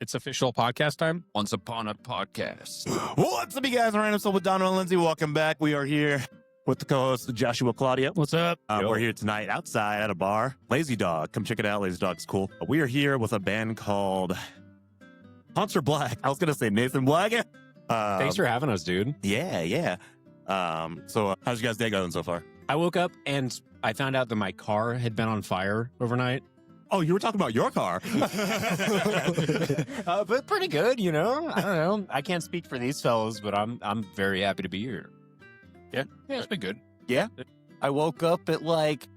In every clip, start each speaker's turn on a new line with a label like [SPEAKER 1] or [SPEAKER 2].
[SPEAKER 1] It's official podcast time.
[SPEAKER 2] Once upon a podcast.
[SPEAKER 3] What's up, you guys? Random Soul with Donovan Lindsay. Welcome back. We are here with the co-host Joshua Claudio.
[SPEAKER 1] What's up?
[SPEAKER 3] We're here tonight outside at a bar. Lazy Dog. Come check it out. Lazy Dog's cool. We are here with a band called Hunter Black. I was going to say Nathan Black.
[SPEAKER 4] Thanks for having us, dude.
[SPEAKER 3] Yeah. So how's you guys' day going so far?
[SPEAKER 4] I woke up and I found out that my car had been on fire overnight.
[SPEAKER 3] Oh, you were talking about your car.
[SPEAKER 4] But pretty good, you know? I don't know. I can't speak for these fellows, but I'm very happy to be here.
[SPEAKER 2] Yeah, it's been good.
[SPEAKER 5] Yeah. I woke up at like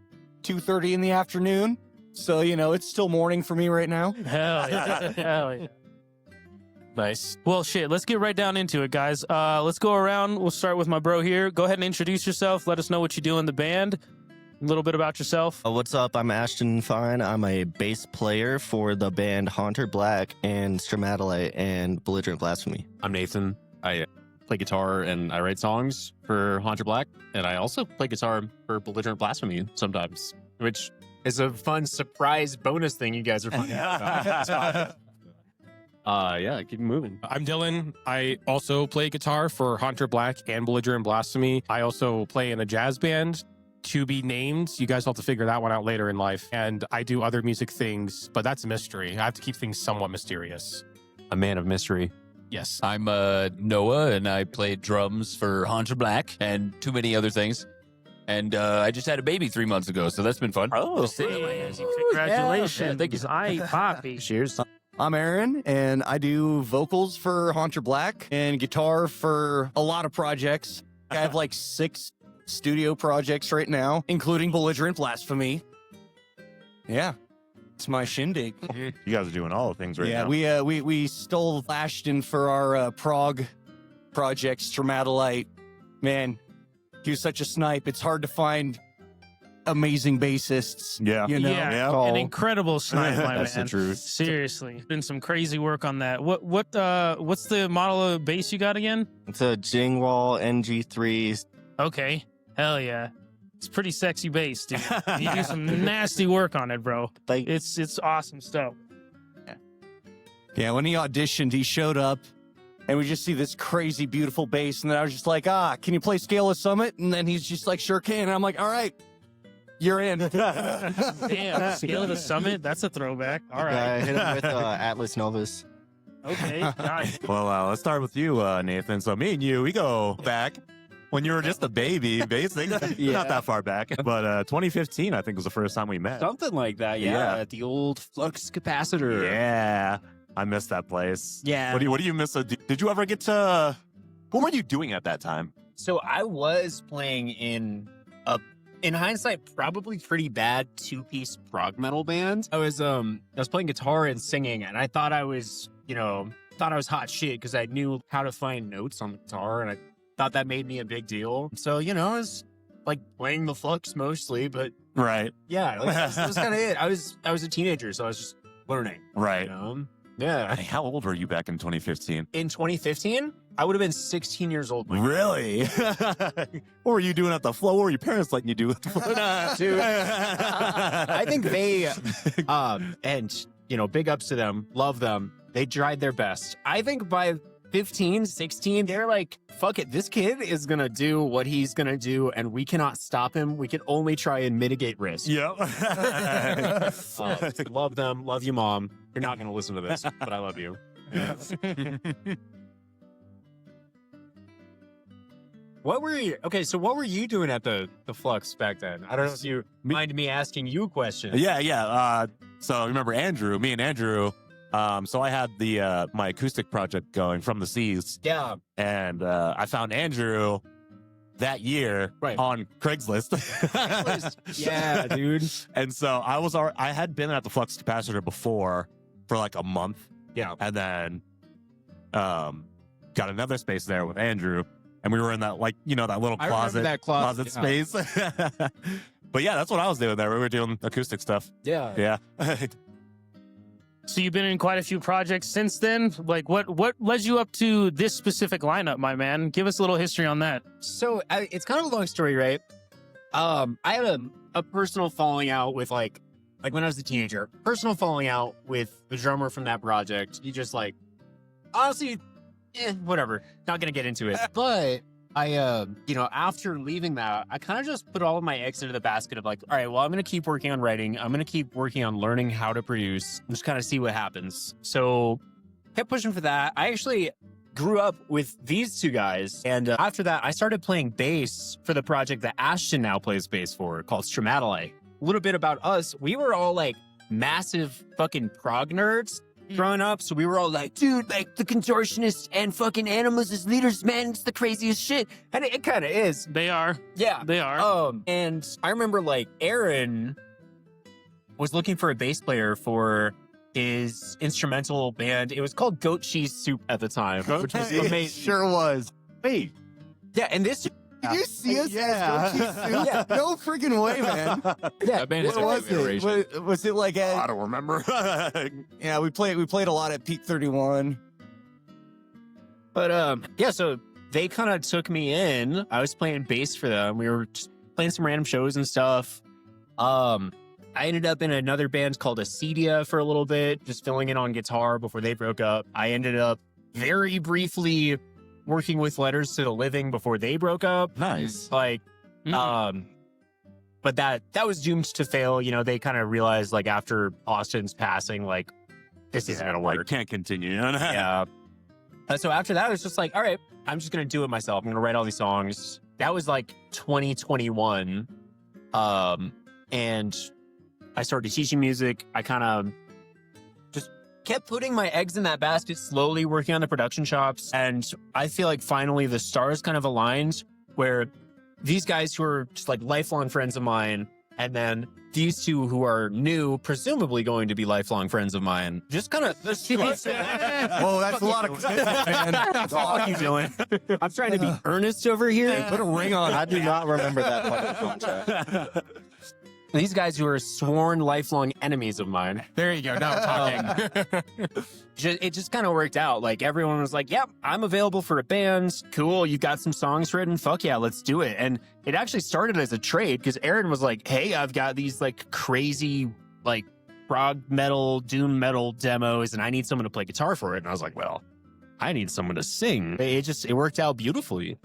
[SPEAKER 5] 2:30 in the afternoon. So, you know, it's still morning for me right now.
[SPEAKER 6] Hell yeah. Hell yeah. Nice. Well, shit, let's get right down into it, guys. Let's go around. We'll start with my bro here. Go ahead and introduce yourself. Let us know what you do in the band. A little bit about yourself.
[SPEAKER 7] What's up? I'm Ashton Fine. I'm a bass player for the band Hunter Black and Stromatolite and Belligerent Blasphemy.
[SPEAKER 4] I'm Nathan. I play guitar and I write songs for Hunter Black. And I also play guitar for Belligerent Blasphemy sometimes, which is a fun surprise bonus thing you guys are finding out about. Yeah, keep moving.
[SPEAKER 1] I'm Dylan. I also play guitar for Hunter Black and Belligerent Blasphemy. I also play in a jazz band, to be named. You guys will have to figure that one out later in life. And I do other music things, but that's a mystery. I have to keep things somewhat mysterious.
[SPEAKER 4] A man of mystery.
[SPEAKER 1] Yes.
[SPEAKER 2] I'm Noah, and I play drums for Hunter Black and too many other things. And I just had a baby 3 months ago, so that's been fun.
[SPEAKER 6] Oh, congratulations.
[SPEAKER 2] Yeah, thank you.
[SPEAKER 6] Hi, Poppy.
[SPEAKER 4] Cheers.
[SPEAKER 5] I'm Aaron, and I do vocals for Hunter Black and guitar for a lot of projects. I have like 6 studio projects right now, including Belligerent Blasphemy. Yeah, it's my shindig.
[SPEAKER 3] You guys are doing all the things right now.
[SPEAKER 5] We stole Ashton for our prog project, Stromatolite. Man, he was such a snipe. It's hard to find amazing bassists.
[SPEAKER 3] Yeah.
[SPEAKER 5] You know?
[SPEAKER 6] Yeah, an incredible snipe, my
[SPEAKER 3] That's
[SPEAKER 6] man.
[SPEAKER 3] the truth.
[SPEAKER 6] Seriously. Been some crazy work on that. What's the model of bass you got again?
[SPEAKER 7] It's a Jingwall NG3.
[SPEAKER 6] Okay. Hell yeah. It's pretty sexy bass, dude. You do some nasty work on it, bro.
[SPEAKER 7] Like,
[SPEAKER 6] It's awesome stuff.
[SPEAKER 5] Yeah, when he auditioned, he showed up, and we just see this crazy, beautiful bass, and then I was just like, can you play Scale of Summit? And then he's just like, sure can. And I'm like, all right, you're in.
[SPEAKER 6] Damn, Scale of the Summit? That's a throwback. All right.
[SPEAKER 7] I hit him with Atlas Novus.
[SPEAKER 6] Okay. Nice.
[SPEAKER 3] Well, let's start with you, Nathan. So me and you, we go back when you were just a baby, basically. Not that far back. But 2015, I think, was the first time we met.
[SPEAKER 4] Something like that, yeah. At the old Flux Capacitor.
[SPEAKER 3] Yeah. I missed that place.
[SPEAKER 4] Yeah.
[SPEAKER 3] What do you miss? Did you ever get to... What were you doing at that time?
[SPEAKER 4] So I was playing in hindsight, probably pretty bad 2-piece prog metal band. I was playing guitar and singing, and I thought I was hot shit because I knew how to find notes on the guitar, and I thought that made me a big deal. So, I was like playing the Flux mostly, but
[SPEAKER 3] Right.
[SPEAKER 4] yeah, that was kind of it. I was a teenager, so I was just learning.
[SPEAKER 3] Right.
[SPEAKER 4] Yeah.
[SPEAKER 3] Hey, how old were you back in 2015?
[SPEAKER 4] In 2015, I would have been 16 years old.
[SPEAKER 3] Really? What were you doing at the floor? What were your parents letting you do at the floor?
[SPEAKER 4] Dude, I think they, and, big ups to them, love them. They tried their best. I think by 15, 16, they're like, fuck it, this kid is going to do what he's going to do, and we cannot stop him. We can only try and mitigate risk.
[SPEAKER 3] Yep.
[SPEAKER 4] Love them. Love you, Mom. You're not going to listen to this, but I love you. Yeah. What were you doing at the Flux back then? I don't know if you mind me asking you a question.
[SPEAKER 3] Yeah. So remember Andrew, me and Andrew, so I had my acoustic project going, From the Seas.
[SPEAKER 4] Yeah.
[SPEAKER 3] And I found Andrew that year on Craigslist.
[SPEAKER 4] Yeah, dude.
[SPEAKER 3] And so I had been at the Flux Capacitor before for like a month.
[SPEAKER 4] Yeah.
[SPEAKER 3] And then got another space there with Andrew. And we were in that, that little closet space. But yeah, that's what I was doing there. We were doing acoustic stuff.
[SPEAKER 4] Yeah.
[SPEAKER 3] Yeah.
[SPEAKER 6] So you've been in quite a few projects since then. Like, what led you up to this specific lineup, my man? Give us a little history on that.
[SPEAKER 4] So it's kind of a long story, right? I had a personal falling out with like when I was a teenager, personal falling out with the drummer from that project. He just like, honestly, whatever. Not gonna get into it. But I, after leaving that, I kind of just put all of my eggs into the basket of like, all right, well, I'm gonna keep working on writing. I'm gonna keep working on learning how to produce. Just kind of see what happens. So, kept pushing for that. I actually grew up with these two guys, and after that, I started playing bass for the project that Ashton now plays bass for, called Stromatolite. A little bit about us: we were all like massive fucking prog nerds growing up, so we were all like, dude, like the Contortionists and fucking Animals as leaders, man, it's the craziest shit. And it kind of is.
[SPEAKER 6] They are.
[SPEAKER 4] Yeah.
[SPEAKER 6] They are.
[SPEAKER 4] And I remember like Aaron was looking for a bass player for his instrumental band. It was called Goat Cheese Soup at the time, which was
[SPEAKER 5] It
[SPEAKER 4] amazing.
[SPEAKER 5] sure was. Wait,
[SPEAKER 4] Yeah, and this
[SPEAKER 5] did you see us?
[SPEAKER 3] Yeah.
[SPEAKER 4] Yeah.
[SPEAKER 5] No freaking way, man.
[SPEAKER 2] That band is
[SPEAKER 5] What
[SPEAKER 2] a
[SPEAKER 5] was
[SPEAKER 2] new
[SPEAKER 5] it?
[SPEAKER 2] iteration.
[SPEAKER 5] Was it like
[SPEAKER 3] I
[SPEAKER 5] at,
[SPEAKER 3] don't remember.
[SPEAKER 5] yeah, we played a lot at Peak 31.
[SPEAKER 4] But yeah, so they kind of took me in. I was playing bass for them. We were just playing some random shows and stuff. I ended up in another band called Acedia for a little bit, just filling in on guitar before they broke up. I ended up very briefly working with Letters to the Living before they broke up.
[SPEAKER 3] Nice.
[SPEAKER 4] Like, but that was doomed to fail. You know, they kind of realized like after Austin's passing, like this isn't gonna work.
[SPEAKER 3] Can't continue.
[SPEAKER 4] Yeah. So after that, I was just like, all right, I'm just going to do it myself. I'm going to write all these songs. That was like 2021. And I started teaching music. I kind of just kept putting my eggs in that basket, slowly working on the production shops. And I feel like finally the stars kind of aligned where these guys who are just like lifelong friends of mine, and then these two who are new, presumably going to be lifelong friends of mine, just kind of...
[SPEAKER 5] Whoa, that's a lot of commitment, man.
[SPEAKER 4] What the fuck you doing? I'm trying to be earnest over here.
[SPEAKER 5] Put a ring on.
[SPEAKER 7] I do not remember that part of the contract.
[SPEAKER 4] These guys who are sworn lifelong enemies of mine.
[SPEAKER 1] There you go. Now we're talking.
[SPEAKER 4] It just kind of worked out. Like everyone was like, yep, I'm available for a band. Cool. You've got some songs written. Fuck yeah, let's do it. And it actually started as a trade because Aaron was like, hey, I've got these like crazy, like prog metal, doom metal demos, and I need someone to play guitar for it. And I was like, well, I need someone to sing. It worked out beautifully.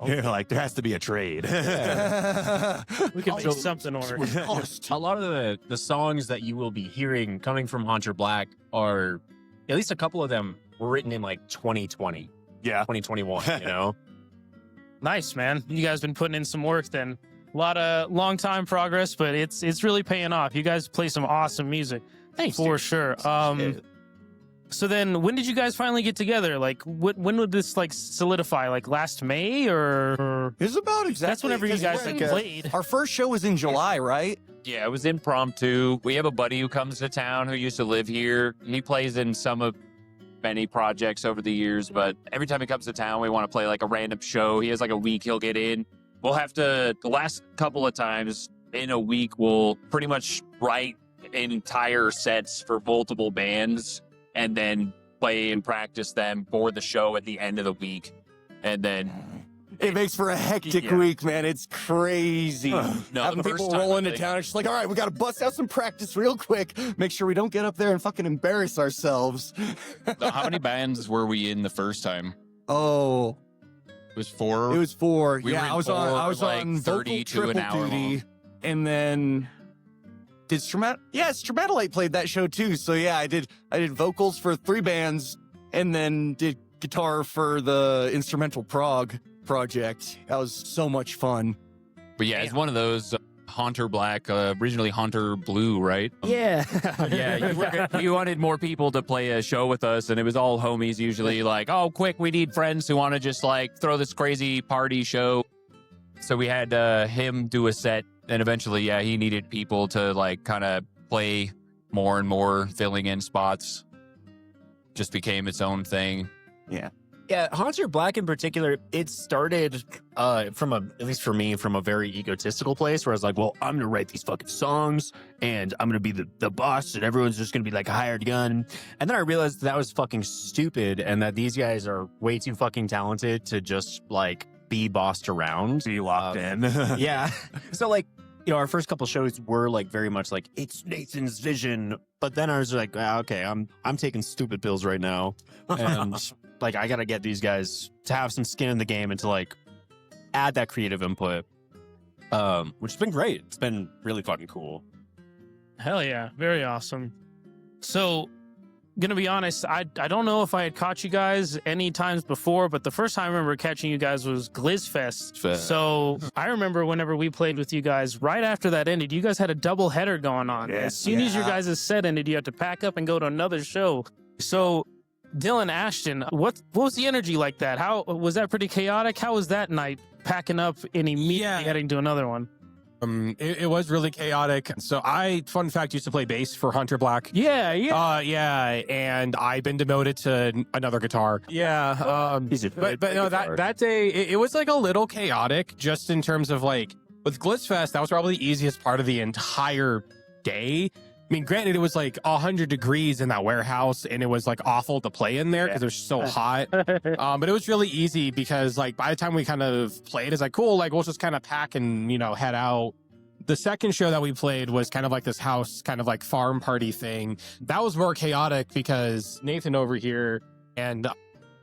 [SPEAKER 3] You're like, there has to be a trade.
[SPEAKER 6] We could make something over.
[SPEAKER 4] A lot of the songs that you will be hearing coming from Hunter Black are, at least a couple of them were written in like 2020,
[SPEAKER 3] Yeah.
[SPEAKER 4] 2021, you know?
[SPEAKER 6] Nice, man. You guys been putting in some work then. A lot of long time progress, but it's really paying off. You guys play some awesome music.
[SPEAKER 4] Thanks,
[SPEAKER 6] For
[SPEAKER 4] dude.
[SPEAKER 6] sure. So then when did you guys finally get together? Like when would this like solidify? Like last May or
[SPEAKER 5] It's about exactly.
[SPEAKER 6] that's whenever you guys like played.
[SPEAKER 5] Our first show was in July, right?
[SPEAKER 2] Yeah, it was impromptu. We have a buddy who comes to town who used to live here. He plays in some of many projects over the years, but every time he comes to town, we want to play like a random show. He has like a week he'll get in. We'll have to, the last couple of times in a week, we'll pretty much write entire sets for multiple bands and then play and practice them for the show at the end of the week. And then
[SPEAKER 5] It makes for a hectic
[SPEAKER 2] Yeah.
[SPEAKER 5] week, man. It's crazy.
[SPEAKER 2] no,
[SPEAKER 5] Having
[SPEAKER 2] the first
[SPEAKER 5] people
[SPEAKER 2] time,
[SPEAKER 5] roll
[SPEAKER 2] I
[SPEAKER 5] into
[SPEAKER 2] think-
[SPEAKER 5] town, it's just like, all right, we got to bust out some practice real quick. Make sure we don't get up there and fucking embarrass ourselves.
[SPEAKER 2] How many bands were we in the first time?
[SPEAKER 5] Oh,
[SPEAKER 2] It was 4.
[SPEAKER 5] it was 4.
[SPEAKER 2] We were
[SPEAKER 5] yeah,
[SPEAKER 2] in
[SPEAKER 5] I was
[SPEAKER 2] 4
[SPEAKER 5] on. I
[SPEAKER 2] for
[SPEAKER 5] was
[SPEAKER 2] like
[SPEAKER 5] on
[SPEAKER 2] 30
[SPEAKER 5] vocal
[SPEAKER 2] to an
[SPEAKER 5] triple
[SPEAKER 2] hour
[SPEAKER 5] duty,
[SPEAKER 2] long.
[SPEAKER 5] and then did Stromatolite played that show too. So yeah, I did vocals for 3 bands, and then did guitar for the instrumental prog project. That was so much fun.
[SPEAKER 2] But yeah, it's one of those Hunter Black, originally Hunter Blue, right?
[SPEAKER 4] Yeah.
[SPEAKER 2] Yeah, you wanted more people to play a show with us, and it was all homies usually like, oh, quick, we need friends who want to just like throw this crazy party show. So we had him do a set, and eventually, yeah, he needed people to like kind of play more and more, filling in spots. Just became its own thing.
[SPEAKER 4] Yeah, Hunter Black in particular, it started from at least for me, from a very egotistical place where I was like, well, I'm going to write these fucking songs and I'm going to be the boss and everyone's just going to be like a hired gun. And then I realized that was fucking stupid and that these guys are way too fucking talented to just like be bossed around.
[SPEAKER 3] Be locked in.
[SPEAKER 4] Yeah. So like our first couple shows were like very much like it's Nathan's vision, but then I was like, okay, I'm taking stupid pills right now, and like I gotta get these guys to have some skin in the game and to like add that creative input, which has been great. It's been really fucking cool.
[SPEAKER 6] Hell yeah, very awesome. So, gonna be honest, I don't know if I had caught you guys any times before, but the first time I remember catching you guys was Glizzfest. So I remember whenever we played with you guys, right after that ended, you guys had a double header going on.
[SPEAKER 3] Yeah.
[SPEAKER 6] As soon as your guys' set ended, you had to pack up and go to another show. So Dylan, Ashton, what was the energy like that? How was that? Pretty chaotic? How was that night packing up and immediately heading to another one?
[SPEAKER 1] It was really chaotic. So fun fact, used to play bass for Hunter Black.
[SPEAKER 6] Yeah.
[SPEAKER 1] And I've been demoted to another guitar. Yeah. But no, that day, it was like a little chaotic just in terms of like, with Glizzfest, that was probably the easiest part of the entire day. I mean, granted, it was like 100 degrees in that warehouse and it was like awful to play in there because it was so hot. But it was really easy because like by the time we kind of played, it's like, cool, like we'll just kind of pack and, head out. The second show that we played was kind of like this house, kind of like farm party thing. That was more chaotic because Nathan over here and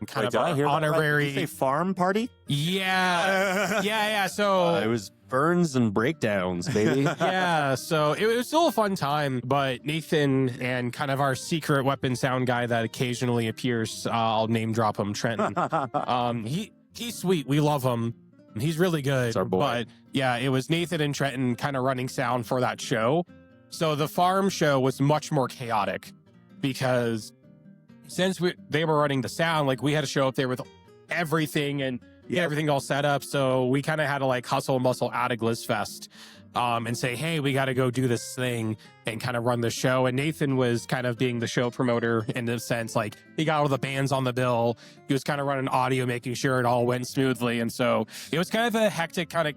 [SPEAKER 1] kind of honorary.
[SPEAKER 3] Did you say farm party?
[SPEAKER 1] Yeah. So
[SPEAKER 4] It was burns and breakdowns, baby.
[SPEAKER 1] yeah, so it was still a fun time, but Nathan and kind of our secret weapon sound guy that occasionally appears, I'll name drop him, Trenton. He's sweet. We love him. He's really good.
[SPEAKER 4] It's our boy.
[SPEAKER 1] But yeah, it was Nathan and Trenton kind of running sound for that show. So the farm show was much more chaotic because since they were running the sound, like we had to show up there with everything and get everything all set up. So we kind of had to like hustle and muscle out of Glizzfest and say, hey, we got to go do this thing and kind of run the show. And Nathan was kind of being the show promoter in the sense, like he got all the bands on the bill. He was kind of running audio, making sure it all went smoothly. And so it was kind of a hectic kind of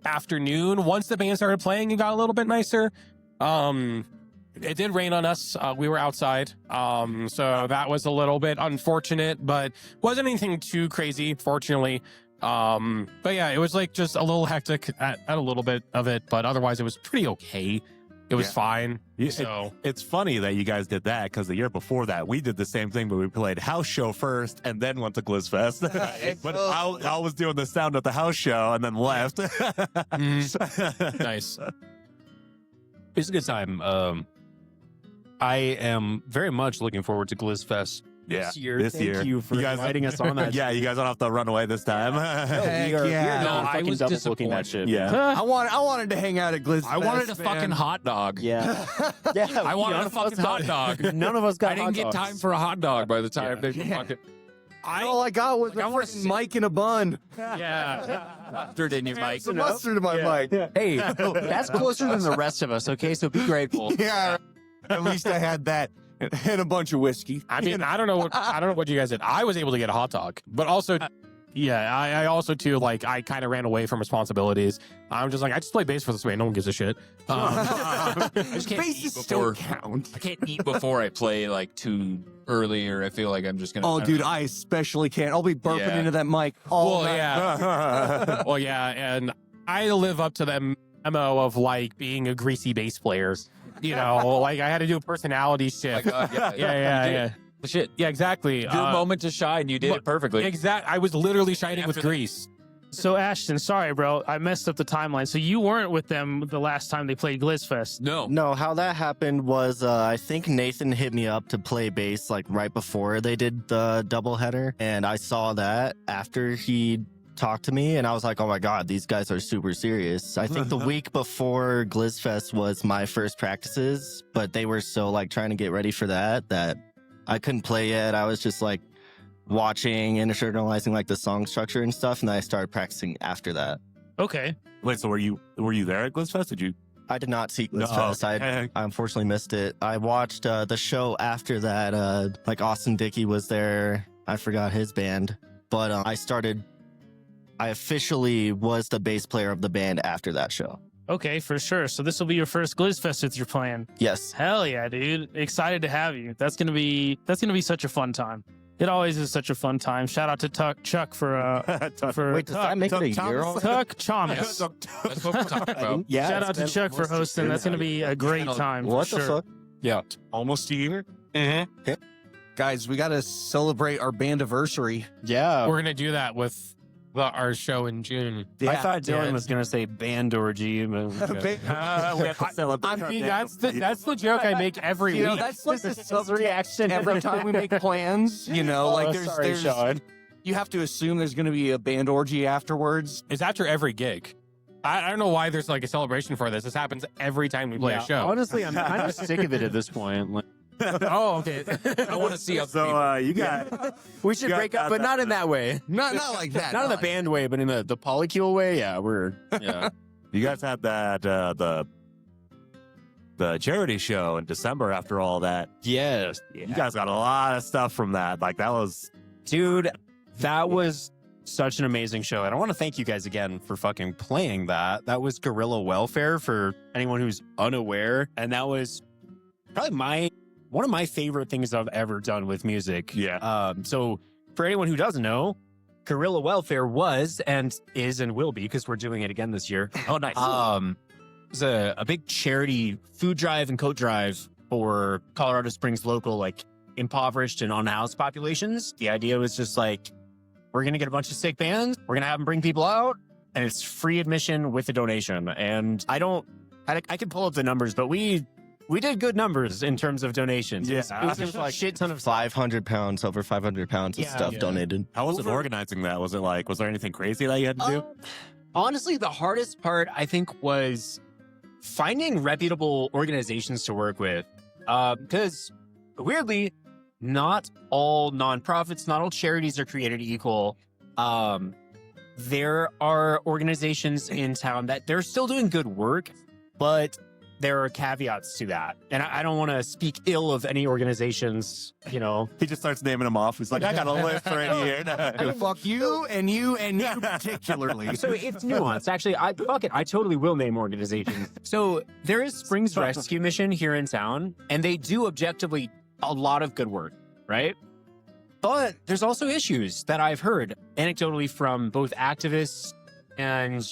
[SPEAKER 1] afternoon. Once the band started playing, it got a little bit nicer. It did rain on us. We were outside. So that was a little bit unfortunate, but wasn't anything too crazy, fortunately. But yeah, it was like just a little hectic at a little bit of it, but otherwise it was pretty okay. It was fine. So
[SPEAKER 3] It's funny that you guys did that because the year before that, we did the same thing, but we played house show first and then went to Glizzfest. But I was doing the sound at the house show and then left.
[SPEAKER 1] nice.
[SPEAKER 4] It's a good time. I am very much looking forward to Glizzfest this year. Thank you for inviting us on that.
[SPEAKER 3] Yeah, you guys don't have to run away this time.
[SPEAKER 5] Heck yeah.
[SPEAKER 4] No,
[SPEAKER 2] I was
[SPEAKER 4] double booking that shit.
[SPEAKER 3] Yeah.
[SPEAKER 5] I wanted to hang out at Glizzfest.
[SPEAKER 2] I wanted a
[SPEAKER 5] man.
[SPEAKER 2] fucking hot dog.
[SPEAKER 4] Yeah.
[SPEAKER 2] I wanted a fucking hot dog.
[SPEAKER 4] None of us got
[SPEAKER 2] I didn't get time for a hot dog by the time they fucking.
[SPEAKER 5] All I got was a freaking mic and a bun.
[SPEAKER 2] Yeah. Mustard in your mic.
[SPEAKER 5] Some mustard in my mic.
[SPEAKER 4] Hey, that's closer than the rest of us, okay? So be grateful.
[SPEAKER 5] Yeah. At least I had that and a bunch of whiskey.
[SPEAKER 1] I mean, I don't know what you guys did. I was able to get a hot dog, but also, I also too, like, I kind of ran away from responsibilities. I'm just like, I just play bass for this band. No one gives a shit.
[SPEAKER 2] I just can't eat
[SPEAKER 5] Bases
[SPEAKER 2] before.
[SPEAKER 5] don't count.
[SPEAKER 2] I can't eat before I play like too early, or I feel like I'm just gonna.
[SPEAKER 5] Oh, dude, I especially can't. I'll be burping
[SPEAKER 2] Yeah.
[SPEAKER 5] into that mic all
[SPEAKER 1] Well,
[SPEAKER 5] night.
[SPEAKER 1] yeah. Well, yeah, and I live up to the MO of like being a greasy bass player. Like I had to do a personality shift.
[SPEAKER 2] Oh my God,
[SPEAKER 1] Yeah.
[SPEAKER 2] Shit.
[SPEAKER 1] Yeah, exactly.
[SPEAKER 2] Your moment to shine. You did it perfectly.
[SPEAKER 1] I was literally shining with
[SPEAKER 2] After that-
[SPEAKER 1] grease.
[SPEAKER 6] So Ashton, sorry, bro, I messed up the timeline. So you weren't with them the last time they played Glizzfest.
[SPEAKER 2] No.
[SPEAKER 7] No, how that happened was I think Nathan hit me up to play bass like right before they did the doubleheader, and I saw that after he talked to me, and I was like, oh my god, these guys are super serious. I think the week before Glizzfest was my first practices, but they were so like trying to get ready for that I couldn't play yet. I was just like watching and internalizing like the song structure and stuff, and then I started practicing after that.
[SPEAKER 6] Okay.
[SPEAKER 3] Wait, so were you there at Glizzfest? Did you?
[SPEAKER 7] I did not see
[SPEAKER 3] No.
[SPEAKER 7] Glizzfest. I unfortunately missed it. I watched the show after that. Like Austin Dickey was there. I forgot his band, but I officially was the bass player of the band after that show.
[SPEAKER 6] Okay, for sure. So this will be your first Glizzfest that you're playing.
[SPEAKER 7] Yes.
[SPEAKER 6] Hell yeah, dude. Excited to have you. That's gonna be such a fun time. It always is such a fun time. Shout out to Chuck for
[SPEAKER 7] Wait, does that make it a year old?
[SPEAKER 6] Tuck Thomas.
[SPEAKER 1] That's what we're talking about.
[SPEAKER 4] Yeah.
[SPEAKER 6] Shout out to Chuck for hosting. That's going to be a great time.
[SPEAKER 7] What
[SPEAKER 6] for
[SPEAKER 7] the
[SPEAKER 6] sure.
[SPEAKER 7] fuck?
[SPEAKER 4] Yeah.
[SPEAKER 1] Almost a year.
[SPEAKER 5] Guys, we got to celebrate our bandiversary.
[SPEAKER 4] Yeah.
[SPEAKER 1] We're gonna do that with our show in June.
[SPEAKER 4] I thought Dylan was gonna say band orgy. But
[SPEAKER 1] We have to celebrate. I mean, that's the joke I make every
[SPEAKER 5] You know,
[SPEAKER 1] week.
[SPEAKER 5] that's like the sub-reaction every time we make plans. You know, like there's you have to assume there's going to be a band orgy afterwards.
[SPEAKER 1] It's after every gig. I don't know why there's like a celebration for this. This happens every time we play a show.
[SPEAKER 4] Honestly, I'm kind of sick of it at this point. Like,
[SPEAKER 1] Oh, okay. I want to see us.
[SPEAKER 3] So you got
[SPEAKER 4] we should
[SPEAKER 3] You
[SPEAKER 4] break
[SPEAKER 3] got
[SPEAKER 4] up, but
[SPEAKER 3] that.
[SPEAKER 4] not in that way.
[SPEAKER 5] Not like that.
[SPEAKER 4] Not in the band way, but in the polycule way. Yeah,
[SPEAKER 3] you guys had that the charity show in December after all that.
[SPEAKER 4] yes,
[SPEAKER 3] You guys got a lot of stuff from that. Like that was
[SPEAKER 4] dude, that was such an amazing show, and I want to thank you guys again for fucking playing that. That was Guerrilla Welfare for anyone who's unaware, and that was probably one of my favorite things I've ever done with music. So for anyone who doesn't know, Guerrilla Welfare was and is and will be, because we're doing it again this year.
[SPEAKER 1] Oh, nice.
[SPEAKER 4] It was a big charity food drive and coat drive for Colorado Springs local, like impoverished and unhoused populations. The idea was just like, we're going to get a bunch of sick bands. We're going to have them bring people out, and it's free admission with a donation. And I can pull up the numbers, but we did good numbers in terms of donations.
[SPEAKER 3] Yeah.
[SPEAKER 4] It was just like shit ton of
[SPEAKER 7] 500 pounds, over 500 pounds of
[SPEAKER 4] Yeah.
[SPEAKER 7] stuff
[SPEAKER 4] Yeah.
[SPEAKER 7] donated.
[SPEAKER 3] how was it organizing that? Was it like was there anything crazy that you had to do?
[SPEAKER 4] Honestly, the hardest part, I think, was finding reputable organizations to work with. Because weirdly, not all nonprofits, not all charities are created equal. There are organizations in town that they're still doing good work, but there are caveats to that. And I don't want to speak ill of any organizations, you know.
[SPEAKER 3] He just starts naming them off. He's like, I got a list right here.
[SPEAKER 5] Fuck you and you and you particularly.
[SPEAKER 4] So it's nuanced. Actually, I totally will name organizations. So there is Springs Rescue Mission here in town, and they do objectively a lot of good work, right? But there's also issues that I've heard anecdotally from both activists and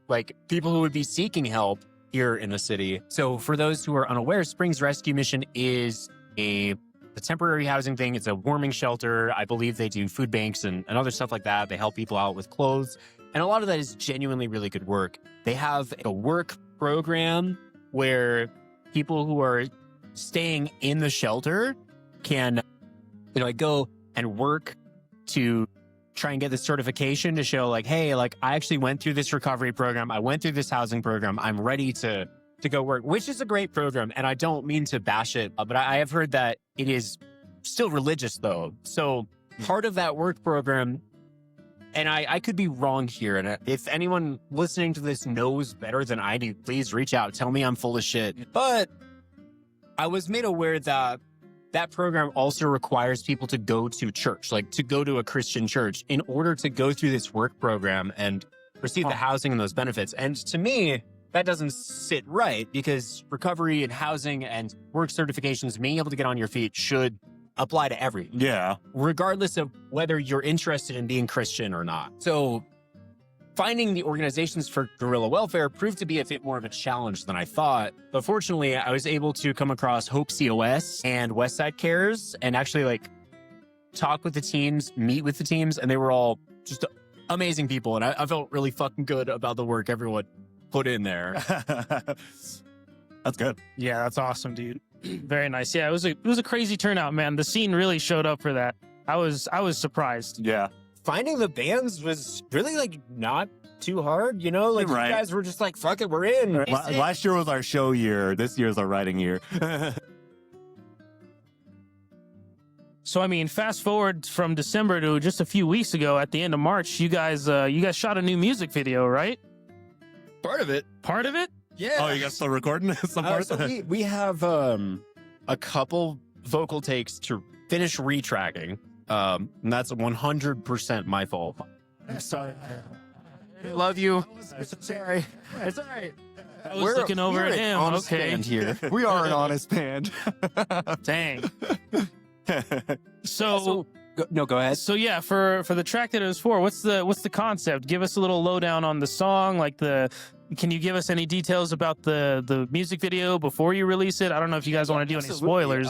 [SPEAKER 4] like people who would be seeking help here in the city. So for those who are unaware, Springs Rescue Mission is a temporary housing thing. It's a warming shelter. I believe they do food banks and other stuff like that. They help people out with clothes. And a lot of that is genuinely really good work. They have a work program where people who are staying in the shelter can, go and work to try and get this certification to show like, hey, like I actually went through this recovery program. I went through this housing program. I'm ready to go work, which is a great program. And I don't mean to bash it, but I have heard that it is still religious though. So part of that work program, and I could be wrong here. And if anyone listening to this knows better than I do, please reach out. Tell me I'm full of shit. But I was made aware that that program also requires people to go to church, like to go to a Christian church in order to go through this work program and receive the housing and those benefits. And to me, that doesn't sit right because recovery and housing and work certifications, being able to get on your feet should apply to everyone,
[SPEAKER 3] Yeah.
[SPEAKER 4] regardless of whether you're interested in being Christian or not. So finding the organizations for guerrilla welfare proved to be a bit more of a challenge than I thought. But fortunately, I was able to come across Hope COS and Westside Cares and actually like talk with the teams, meet with the teams, and they were all just amazing people. And I felt really fucking good about the work everyone put in there.
[SPEAKER 3] That's good.
[SPEAKER 6] Yeah, that's awesome, dude. Very nice. Yeah, it was a crazy turnout, man. The scene really showed up for that. I was surprised.
[SPEAKER 3] Yeah.
[SPEAKER 4] Finding the bands was really like not too hard, you know? Like
[SPEAKER 3] Right.
[SPEAKER 4] you guys were just like, fuck it, we're in.
[SPEAKER 3] Last year was our show year. This year's our writing year.
[SPEAKER 6] So I mean, fast forward from December to just a few weeks ago, at the end of March, you guys shot a new music video, right?
[SPEAKER 4] Part of it.
[SPEAKER 6] Part of it?
[SPEAKER 4] Yeah.
[SPEAKER 3] Oh, you guys still recording some parts?
[SPEAKER 4] So we have a couple vocal takes to finish retracking. And that's 100% my fault. I'm sorry. I love you. Sorry. It's all right.
[SPEAKER 6] I was looking over at him. Okay.
[SPEAKER 4] Here.
[SPEAKER 5] We are an honest band.
[SPEAKER 6] Dang. So
[SPEAKER 4] Go ahead.
[SPEAKER 6] So yeah, for the track that it was for, what's the concept? Give us a little lowdown on the song. Can you give us any details about the music video before you release it? I don't know if you guys want to do any spoilers.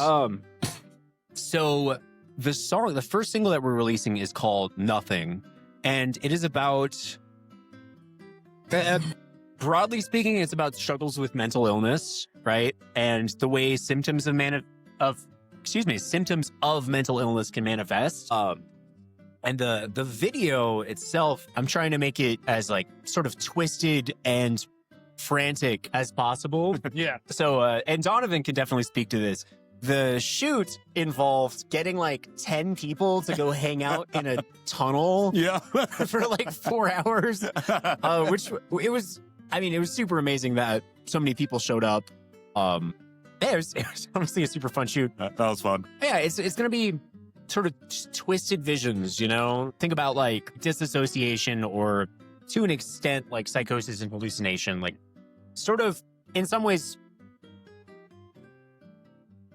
[SPEAKER 4] So the first single that we're releasing is called Nothing, and it is about, broadly speaking, it's about struggles with mental illness, right? And the way symptoms of mental illness can manifest. And the video itself, I'm trying to make it as like sort of twisted and frantic as possible.
[SPEAKER 6] Yeah.
[SPEAKER 4] So, and Donovan can definitely speak to this. The shoot involved getting like 10 people to go hang out in a tunnel
[SPEAKER 3] Yeah.
[SPEAKER 4] for like 4 hours, it was super amazing that so many people showed up. It was honestly a super fun shoot.
[SPEAKER 3] That was fun.
[SPEAKER 4] Yeah, it's going to be sort of twisted visions, you know? Think about like disassociation or to an extent like psychosis and hallucination, like sort of in some ways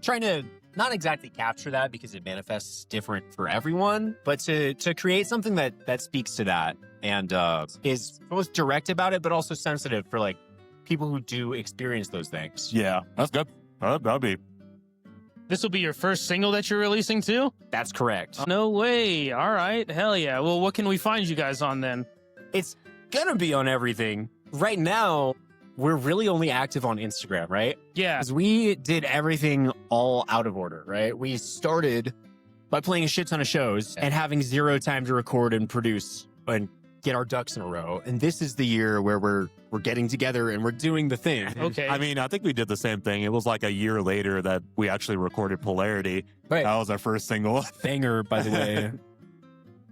[SPEAKER 4] trying to not exactly capture that because it manifests different for everyone, but to create something that speaks to that and is both direct about it, but also sensitive for like people who do experience those things.
[SPEAKER 3] Yeah, that's good. That'll be.
[SPEAKER 6] This will be your first single that you're releasing too?
[SPEAKER 4] That's correct.
[SPEAKER 6] No way. All right. Hell yeah. Well, what can we find you guys on then?
[SPEAKER 4] It's gonna be on everything. Right now, we're really only active on Instagram, right?
[SPEAKER 6] Yeah.
[SPEAKER 4] Because we did everything all out of order, right? We started by playing a shit ton of shows and having zero time to record and produce and get our ducks in a row. And this is the year where we're getting together and we're doing the thing.
[SPEAKER 6] Okay.
[SPEAKER 3] I mean, I think we did the same thing. It was like a year later that we actually recorded Polarity.
[SPEAKER 4] Right.
[SPEAKER 3] That was our first single.
[SPEAKER 4] Banger, by the way.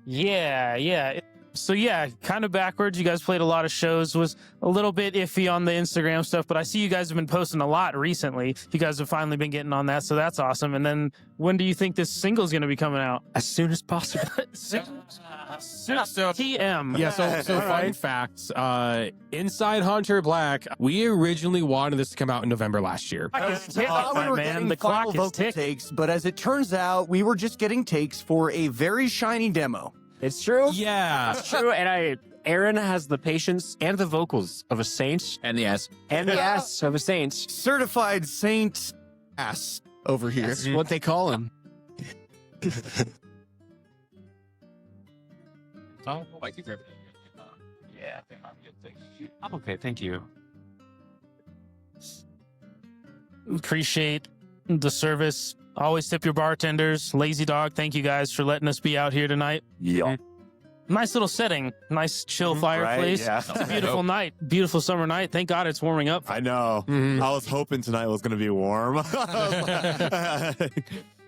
[SPEAKER 6] Yeah. So yeah, kind of backwards. You guys played a lot of shows. Was a little bit iffy on the Instagram stuff, but I see you guys have been posting a lot recently. You guys have finally been getting on that, so that's awesome. And then when do you think this single is going to be coming out?
[SPEAKER 4] As soon as possible.
[SPEAKER 6] TM.
[SPEAKER 1] Yeah, so fun fact, Inside Hunter Black, we originally wanted this to come out in November last year.
[SPEAKER 6] The clock is ticking.
[SPEAKER 5] takes, but as it turns out, we were just getting takes for a very shiny demo.
[SPEAKER 4] It's true.
[SPEAKER 1] Yeah.
[SPEAKER 4] It's true. And Aaron has the patience and the vocals of a saint.
[SPEAKER 2] And the S.
[SPEAKER 4] And the ass of a saint.
[SPEAKER 5] Certified saint ass over here.
[SPEAKER 4] That's what they call him.
[SPEAKER 2] Oh, thank you.
[SPEAKER 4] Yeah. Okay, thank you.
[SPEAKER 6] Appreciate the service. Always tip your bartenders. Lazy Dog, thank you guys for letting us be out here tonight.
[SPEAKER 3] Yeah.
[SPEAKER 6] Nice little setting. Nice chill fireplace.
[SPEAKER 3] yeah.
[SPEAKER 6] It's a beautiful night. Beautiful summer night. Thank God it's warming up.
[SPEAKER 3] I know.
[SPEAKER 1] Mhm.
[SPEAKER 3] I was hoping tonight was going to be warm.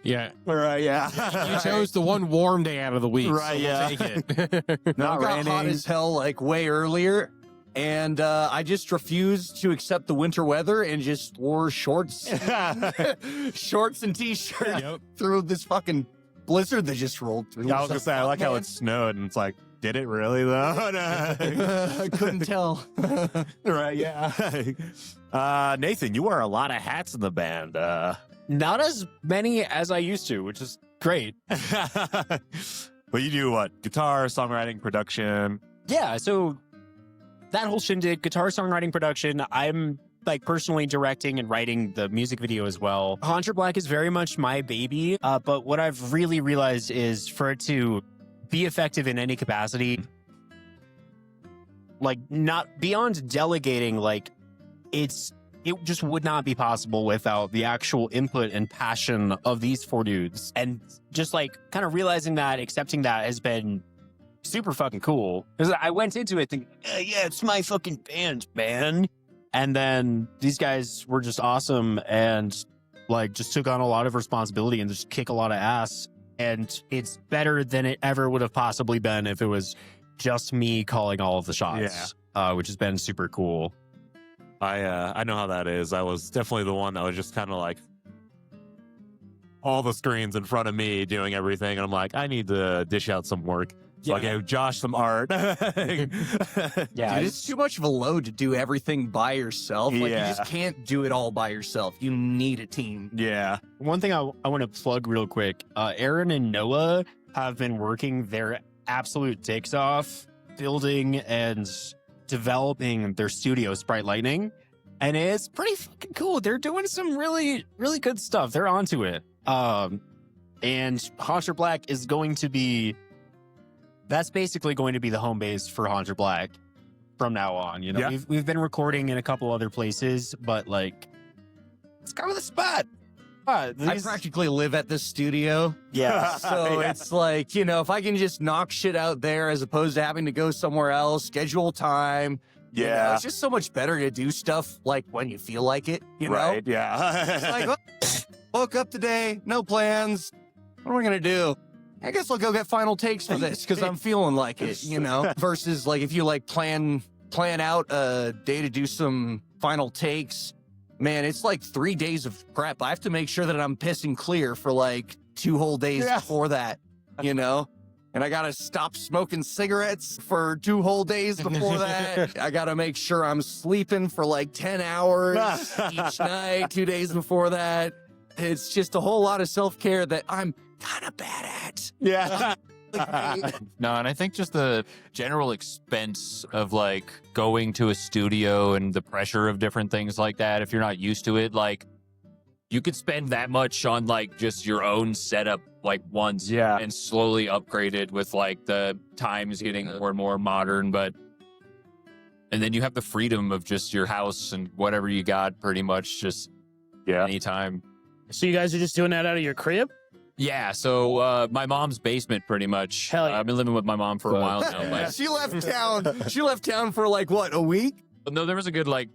[SPEAKER 1] Yeah.
[SPEAKER 3] Right, yeah.
[SPEAKER 1] You chose the one warm day out of the week.
[SPEAKER 3] Right,
[SPEAKER 1] so
[SPEAKER 3] yeah.
[SPEAKER 1] we'll take it.
[SPEAKER 5] Not got hot as hell like way earlier. And I just refused to accept the winter weather and just wore shorts and t-shirts
[SPEAKER 1] Yep.
[SPEAKER 5] through this fucking blizzard that just rolled through.
[SPEAKER 3] I was going to say, I like how it snowed, and it's like, did it really, though?
[SPEAKER 5] I couldn't tell.
[SPEAKER 3] Right, yeah. Nathan, you wear a lot of hats in the band.
[SPEAKER 4] Not as many as I used to, which is great.
[SPEAKER 3] But you do what? Guitar, songwriting, production?
[SPEAKER 4] Yeah, so that whole shindig, guitar, songwriting, production, I'm like personally directing and writing the music video as well. Hunter Black is very much my baby, but what I've really realized is for it to be effective in any capacity, like not beyond delegating, like it just would not be possible without the actual input and passion of these four dudes. And just like kind of realizing that, accepting that has been super fucking cool. Because I went into it thinking, yeah, it's my fucking band, man. And then these guys were just awesome and like just took on a lot of responsibility and just kick a lot of ass. And it's better than it ever would have possibly been if it was just me calling all of the shots, which has been super cool.
[SPEAKER 3] I know how that is. I was definitely the one that was just kind of like all the screens in front of me doing everything. And I'm like, I need to dish out some work. So I gave Josh some art.
[SPEAKER 5] Dude, it's too much of a load to do everything by yourself. Like, you just can't do it all by yourself. You need a team.
[SPEAKER 3] Yeah.
[SPEAKER 4] One thing I want to plug real quick, Aaron and Noah have been working their absolute dicks off building and developing their studio, Sprite Lightning. And it's pretty fucking cool. They're doing some really, really good stuff. They're onto it. And Haunter Black is going to be, that's basically going to be the home base for Haunter Black from now on. You know,
[SPEAKER 3] Yeah.
[SPEAKER 4] we've been recording in a couple other places, but like, it's kind of the spot.
[SPEAKER 5] I practically live at this studio.
[SPEAKER 4] Yeah.
[SPEAKER 5] So it's like, you know, if I can just knock shit out there as opposed to having to go somewhere else, schedule time. You know,
[SPEAKER 3] Yeah.
[SPEAKER 5] it's just so much better to do stuff like when you feel like it, you know?
[SPEAKER 3] Right. Yeah.
[SPEAKER 5] It's like, oh, woke up today, no plans. What am I going to do? I guess I'll go get final takes for this because I'm feeling like it, you know? Versus like if you like plan out a day to do some final takes, man, it's like 3 days of prep. I have to make sure that I'm pissing clear for like 2 whole days before that, you know? And I gotta stop smoking cigarettes for 2 whole days before that. I gotta make sure I'm sleeping for like 10 hours each night, 2 days before that. It's just a whole lot of self-care that I'm kind of bad at.
[SPEAKER 3] Yeah.
[SPEAKER 2] No, and I think just the general expense of like going to a studio and the pressure of different things like that, if you're not used to it, like you could spend that much on like just your own setup like once and slowly upgrade it with like the times getting more and more modern, and then you have the freedom of just your house and whatever you got pretty much just anytime.
[SPEAKER 6] So you guys are just doing that out of your crib?
[SPEAKER 2] Yeah, so my mom's basement pretty much.
[SPEAKER 6] Hell yeah.
[SPEAKER 2] I've been living with my mom for a while now. But
[SPEAKER 5] She left town. She left town for like what, a week?
[SPEAKER 2] no, there was a good like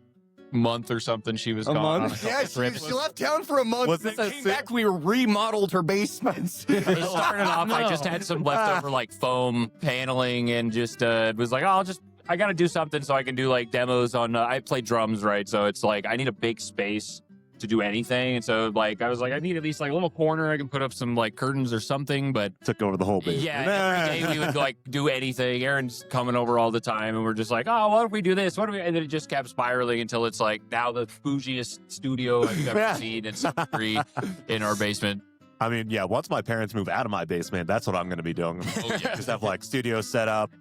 [SPEAKER 2] month or something she was
[SPEAKER 5] A
[SPEAKER 2] gone on a
[SPEAKER 5] month?
[SPEAKER 2] couple
[SPEAKER 5] Yeah,
[SPEAKER 2] trips.
[SPEAKER 5] she left town for a month.
[SPEAKER 3] Was
[SPEAKER 5] and
[SPEAKER 3] it
[SPEAKER 5] then came back. We remodeled her basement.
[SPEAKER 2] It started off, I just had some leftover like foam paneling and just was like, oh, I got to do something so I can do like demos on, I play drums, right? So it's like, I need a big space to do anything. And so like, I was like, I need at least like a little corner I can put up some like curtains or something, but
[SPEAKER 3] Took over the whole basement.
[SPEAKER 2] yeah, every day we would like do anything. Aaron's coming over all the time and we're just like, oh, what if we do this? What if we, and then it just kept spiraling until it's like now the bougiest studio I've ever seen. It's free in our basement.
[SPEAKER 3] I mean, yeah, once my parents move out of my basement, that's what I'm going to be doing.
[SPEAKER 2] Oh, yeah.
[SPEAKER 3] Just have like studio set up.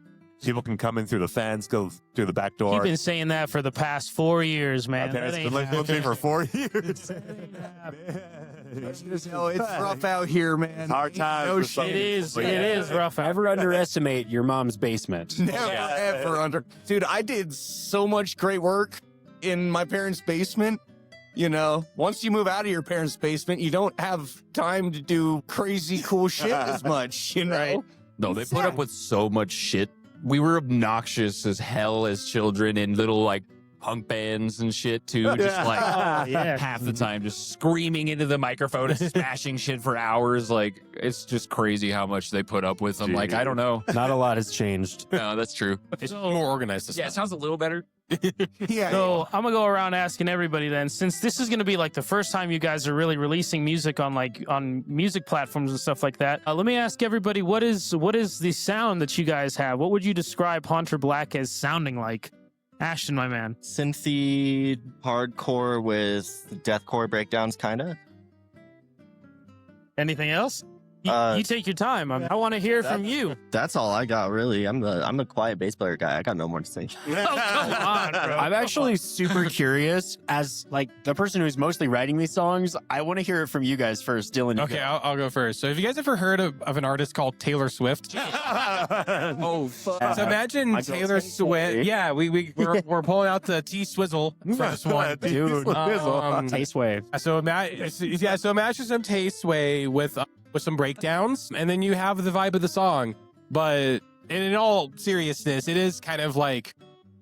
[SPEAKER 3] People can come in through the fence, go through the back door.
[SPEAKER 6] You've been saying that for the past 4 years,
[SPEAKER 3] My
[SPEAKER 6] man.
[SPEAKER 3] parents
[SPEAKER 6] That
[SPEAKER 3] have been
[SPEAKER 6] ain't
[SPEAKER 3] living with me for 4 years.
[SPEAKER 5] Oh, it's rough out here, man.
[SPEAKER 3] Hard times.
[SPEAKER 5] No
[SPEAKER 3] for
[SPEAKER 5] shit.
[SPEAKER 3] some
[SPEAKER 6] It is.
[SPEAKER 3] people.
[SPEAKER 6] It is rough.
[SPEAKER 4] Never underestimate your mom's basement.
[SPEAKER 5] Never, ever under. Dude, I did so much great work in my parents' basement. You know, once you move out of your parents' basement, you don't have time to do crazy cool shit as much, you know?
[SPEAKER 6] Right.
[SPEAKER 2] No, they put up with so much shit. We were obnoxious as hell as children in little like punk bands and shit too. Just like
[SPEAKER 6] yeah.
[SPEAKER 2] half the time just screaming into the microphone and smashing shit for hours. Like it's just crazy how much they put up with. I'm like, I don't know.
[SPEAKER 4] Not a lot has changed.
[SPEAKER 2] No, that's true.
[SPEAKER 1] It's more organized. This
[SPEAKER 2] Yeah, it sounds a little better.
[SPEAKER 5] Yeah.
[SPEAKER 6] So I'm gonna go around asking everybody then, since this is gonna be like the first time you guys are really releasing music on music platforms and stuff like that. Let me ask everybody, what is the sound that you guys have? What would you describe Haunter Black as sounding like? Ashton, my man.
[SPEAKER 7] Synthy hardcore with deathcore breakdowns, kind of.
[SPEAKER 6] Anything else? You,
[SPEAKER 7] Uh,
[SPEAKER 6] you take your time. I want to hear from you.
[SPEAKER 7] That's all I got, really. I'm a quiet bass player guy. I got no more to say.
[SPEAKER 6] Oh, come on, bro.
[SPEAKER 4] I'm actually super curious as like the person who's mostly writing these songs. I want to hear it from you guys first, Dylan. you
[SPEAKER 1] Okay,
[SPEAKER 4] go.
[SPEAKER 1] I'll go first. So, have you guys ever heard of an artist called Taylor Swift?
[SPEAKER 4] Oh, fuck.
[SPEAKER 1] So imagine
[SPEAKER 4] I go
[SPEAKER 1] Taylor Swift. Yeah, we're pulling out the T Swizzle for this one.
[SPEAKER 4] Dude, Taste Wave.
[SPEAKER 1] So imagine some Taste Sway with some breakdowns, and then you have the vibe of the song. But in all seriousness, it is kind of like,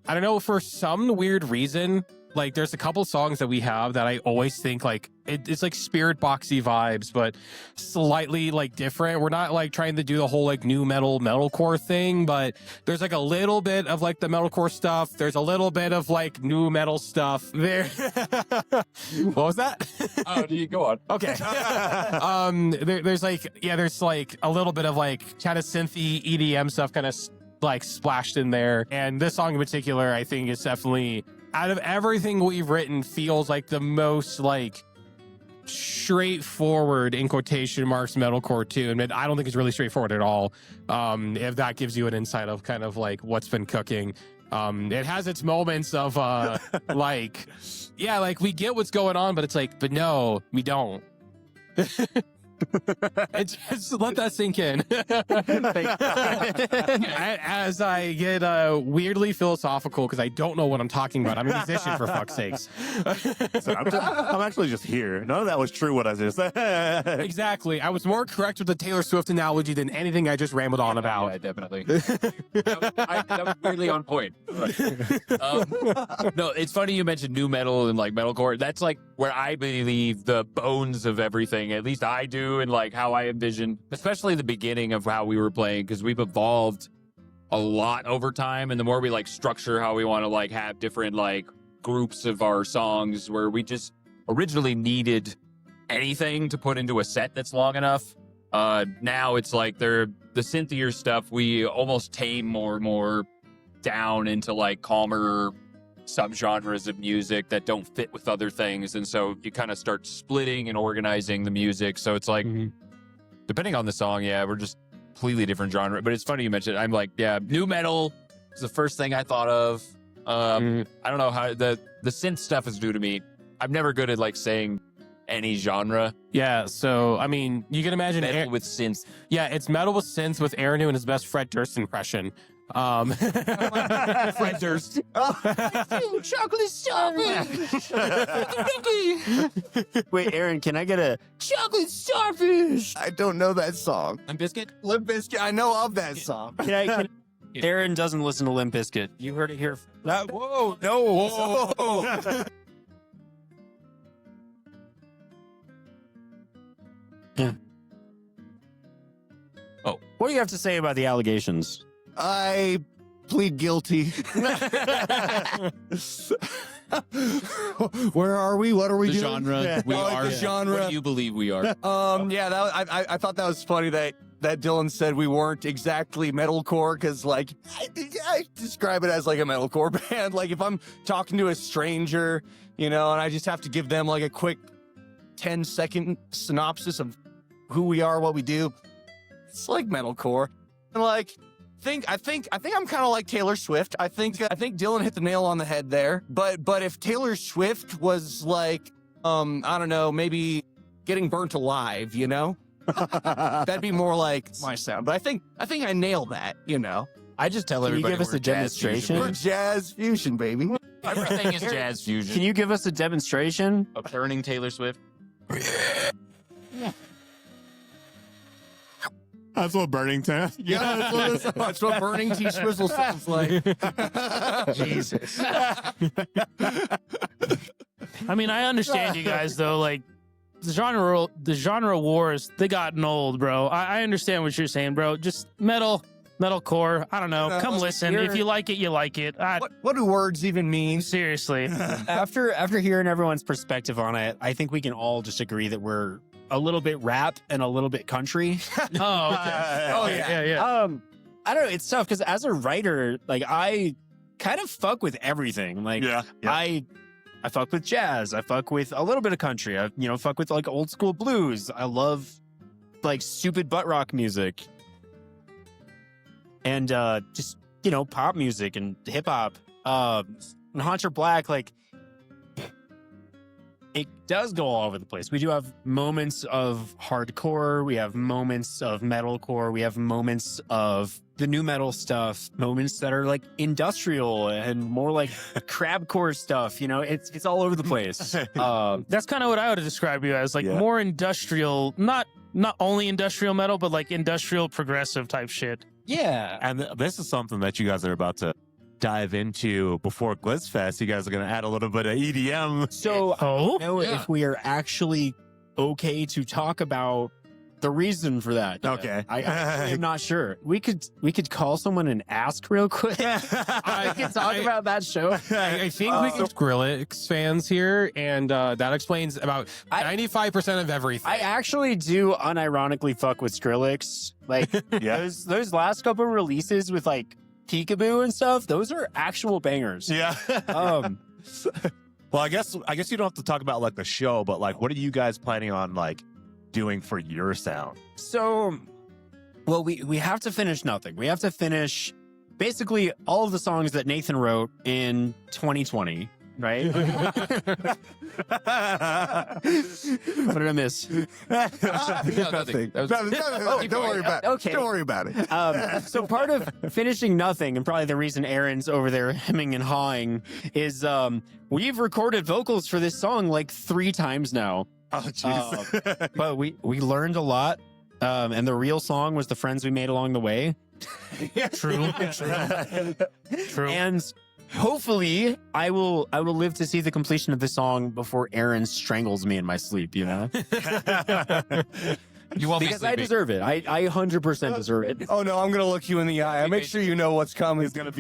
[SPEAKER 1] I don't know, for some weird reason, like there's a couple songs that we have that I always think like it's like spirit boxy vibes, but slightly like different. We're not like trying to do the whole like new metalcore thing, but there's like a little bit of like the metalcore stuff. There's a little bit of like new metal stuff there. What was that?
[SPEAKER 2] Oh, do you go on?
[SPEAKER 1] Okay. There's like a little bit of like kind of synthy EDM stuff kind of like splashed in there. And this song in particular, I think is definitely, out of everything we've written, feels like the most like straightforward in quotation marks metalcore tune, and I don't think it's really straightforward at all. If that gives you an insight of kind of like what's been cooking. It has its moments of like, yeah, like we get what's going on, but it's like, but no, we don't. Just let that sink in. As I get weirdly philosophical because I don't know what I'm talking about. I'm a musician, for fuck's sakes.
[SPEAKER 3] So I'm actually just here. None of that was true. What I just said.
[SPEAKER 1] Exactly. I was more correct with the Taylor Swift analogy than anything I just rambled on about.
[SPEAKER 2] Yeah, definitely. that was weirdly on point. No, it's funny you mentioned new metal and like metalcore. That's like where I believe the bones of everything. At least I do. And like how I envision, especially the beginning of how we were playing, because we've evolved a lot over time. And the more we like structure how we want to like have different like groups of our songs, where we just originally needed anything to put into a set that's long enough. Now it's like the synthier stuff we almost tame more and more down into like calmer subgenres of music that don't fit with other things, and so you kind of start splitting and organizing the music. So it's like, depending on the song, yeah, we're just completely different genre. But it's funny you mentioned it. I'm like, yeah, new metal is the first thing I thought of. I don't know how the synth stuff is new to me. I'm never good at like saying any genre.
[SPEAKER 1] Yeah, so I mean, you can imagine
[SPEAKER 2] Metal with synth.
[SPEAKER 1] Yeah, it's metal with synth with Aaron doing his best Fred Durst impression.
[SPEAKER 2] Fred Durst.
[SPEAKER 4] Chocolate starfish. Wait, Aaron, can I get a chocolate starfish?
[SPEAKER 5] I don't know that song.
[SPEAKER 2] Limp Bizkit?
[SPEAKER 5] Limp Bizkit, I know of that song.
[SPEAKER 4] Aaron doesn't listen to Limp Bizkit. You heard it here.
[SPEAKER 5] Whoa, no. Whoa.
[SPEAKER 4] Oh, what do you have to say about the allegations?
[SPEAKER 5] I plead guilty. Where are we? What are we doing?
[SPEAKER 2] Genre.
[SPEAKER 5] Yeah.
[SPEAKER 2] We
[SPEAKER 5] are the genre.
[SPEAKER 2] What do you believe we are?
[SPEAKER 5] Yeah, I thought that was funny that Dylan said we weren't exactly metalcore, because like I describe it as like a metalcore band. Like if I'm talking to a stranger, and I just have to give them like a quick 10-second synopsis of who we are, what we do, it's like metalcore. And like I think I'm kind of like Taylor Swift. I think Dylan hit the nail on the head there. But if Taylor Swift was like, I don't know, maybe getting burnt alive, that'd be more like my sound. But I think I nailed that,
[SPEAKER 4] I just tell
[SPEAKER 2] Can you
[SPEAKER 4] everybody
[SPEAKER 2] give us
[SPEAKER 4] we're
[SPEAKER 2] a demonstration?
[SPEAKER 5] We're jazz fusion, baby.
[SPEAKER 2] Everything is jazz fusion.
[SPEAKER 4] Can you give us a demonstration?
[SPEAKER 2] Of turning Taylor Swift?
[SPEAKER 3] That's what Burning Tan.
[SPEAKER 5] Yeah, that's what Burning T Swizzle sounds like. Jesus.
[SPEAKER 6] I mean, I understand you guys though. Like the genre wars, they gotten old, bro. I understand what you're saying, bro. Just metalcore. I don't know. Come listen. If you like it, you like it.
[SPEAKER 5] What do words even mean?
[SPEAKER 6] Seriously.
[SPEAKER 4] After hearing everyone's perspective on it, I think we can all just agree that we're a little bit rap and a little bit country.
[SPEAKER 6] Oh, okay. Yeah.
[SPEAKER 4] I don't know. It's tough because as a writer, like I kind of fuck with everything. Like I fuck with jazz. I fuck with a little bit of country. I fuck with like old school blues. I love like stupid butt rock music. And just pop music and hip hop. And Hunter Black, like it does go all over the place. We do have moments of hardcore. We have moments of metalcore. We have moments of the new metal stuff. Moments that are like industrial and more like crabcore stuff. It's all over the place.
[SPEAKER 6] That's kind of what I would describe you as, like more industrial, not only industrial metal, but like industrial progressive type shit.
[SPEAKER 4] Yeah.
[SPEAKER 3] And this is something that you guys are about to dive into before Glizzfest. You guys are going to add a little bit of EDM.
[SPEAKER 4] So I don't know if we are actually okay to talk about the reason for that.
[SPEAKER 3] Okay.
[SPEAKER 4] I am not sure. We could call someone and ask real quick. I can talk about that show.
[SPEAKER 1] I think we can Skrillex fans here, and that explains about 95% of everything.
[SPEAKER 4] I actually do unironically fuck with Skrillex. Like those last couple releases with like Peekaboo and stuff, those are actual bangers.
[SPEAKER 3] Yeah. Well, I guess you don't have to talk about like the show, but like, what are you guys planning on like doing for your sound?
[SPEAKER 4] So, well, we have to finish nothing. We have to finish basically all of the songs that Nathan wrote in 2020, right? What did I miss?
[SPEAKER 5] Nothing. Don't worry about it.
[SPEAKER 4] Okay.
[SPEAKER 5] Don't worry about it.
[SPEAKER 4] So part of finishing nothing, and probably the reason Aaron's over there hemming and hawing, is we've recorded vocals for this song like 3 times now.
[SPEAKER 3] Oh, jeez.
[SPEAKER 4] But we learned a lot, and the real song was the friends we made along the way.
[SPEAKER 6] True.
[SPEAKER 4] And hopefully, I will live to see the completion of this song before Aaron strangles me in my sleep. You know,
[SPEAKER 2] You won't
[SPEAKER 4] because
[SPEAKER 2] be
[SPEAKER 4] I
[SPEAKER 2] sleeping.
[SPEAKER 4] deserve it. I 100% deserve it.
[SPEAKER 5] Oh no, I'm gonna look you in the eye. I make sure you know what's coming.
[SPEAKER 3] He's gonna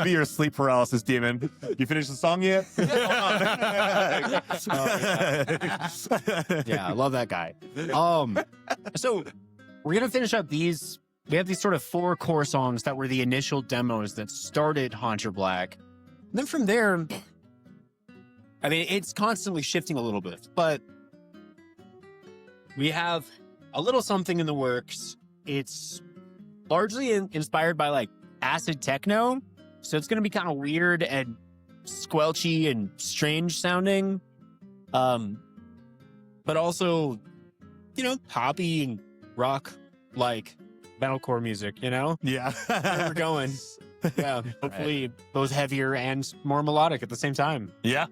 [SPEAKER 3] be your sleep paralysis demon. You finished the song yet?
[SPEAKER 4] Yeah, I love that guy. So we're gonna finish up these. We have these sort of 4 core songs that were the initial demos that started Haunter Black. And then from there, I mean, it's constantly shifting a little bit, but we have a little something in the works. It's largely inspired by like acid techno, so it's gonna be kind of weird and squelchy and strange sounding. But also, you know, poppy and rock like metalcore music, you know?
[SPEAKER 3] Yeah.
[SPEAKER 4] Where we're going. Yeah. Hopefully both heavier and more melodic at the same time.
[SPEAKER 3] Yeah.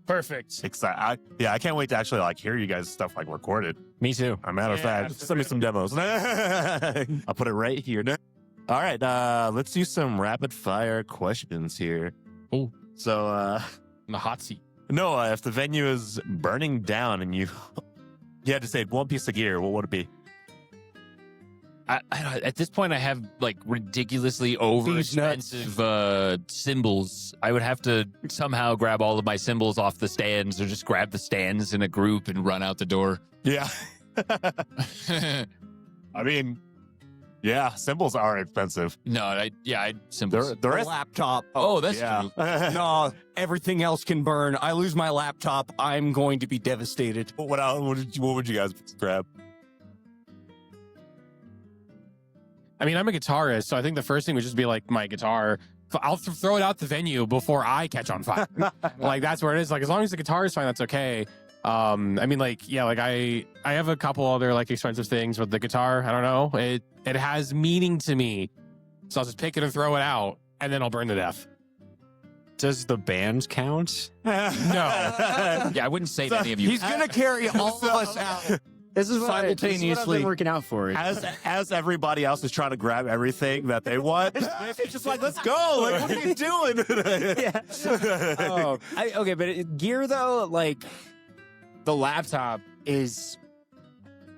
[SPEAKER 6] Perfect.
[SPEAKER 3] Excited. I can't wait to actually like hear you guys' stuff like recorded.
[SPEAKER 4] Me too.
[SPEAKER 3] As a matter of
[SPEAKER 6] Yeah,
[SPEAKER 3] fact, send me some demos. I'll put it right here. All right, let's do some rapid fire questions here.
[SPEAKER 1] Oh.
[SPEAKER 3] So,
[SPEAKER 1] In the hot seat.
[SPEAKER 3] no, if the venue is burning down and you had to say one piece of gear, what would it be?
[SPEAKER 2] At this point, I have like ridiculously over expensive cymbals. I would have to somehow grab all of my cymbals off the stands, or just grab the stands in a group and run out the door.
[SPEAKER 3] Yeah. I mean, yeah, cymbals are expensive.
[SPEAKER 2] No, I cymbals.
[SPEAKER 3] The rest,
[SPEAKER 5] Laptop.
[SPEAKER 2] Oh, that's
[SPEAKER 3] yeah.
[SPEAKER 2] true.
[SPEAKER 5] No, everything else can burn. I lose my laptop, I'm going to be devastated.
[SPEAKER 3] What would you guys grab?
[SPEAKER 1] I mean, I'm a guitarist, so I think the first thing would just be like my guitar. I'll throw it out the venue before I catch on fire. Like that's where it is. Like as long as the guitar is fine, that's okay. I mean, like yeah, like I have a couple other like expensive things, but the guitar, I don't know. It has meaning to me, so I'll just pick it and throw it out, and then I'll burn to death.
[SPEAKER 4] Does the band count?
[SPEAKER 1] No.
[SPEAKER 2] Yeah, I wouldn't say to any of you.
[SPEAKER 5] He's gonna carry all of us out.
[SPEAKER 4] This is what I've
[SPEAKER 5] Simultaneously.
[SPEAKER 4] been working out for.
[SPEAKER 3] As everybody else is trying to grab everything that they want, it's just like, let's go. Like, what are you doing?
[SPEAKER 4] Okay, but gear though, like the laptop is.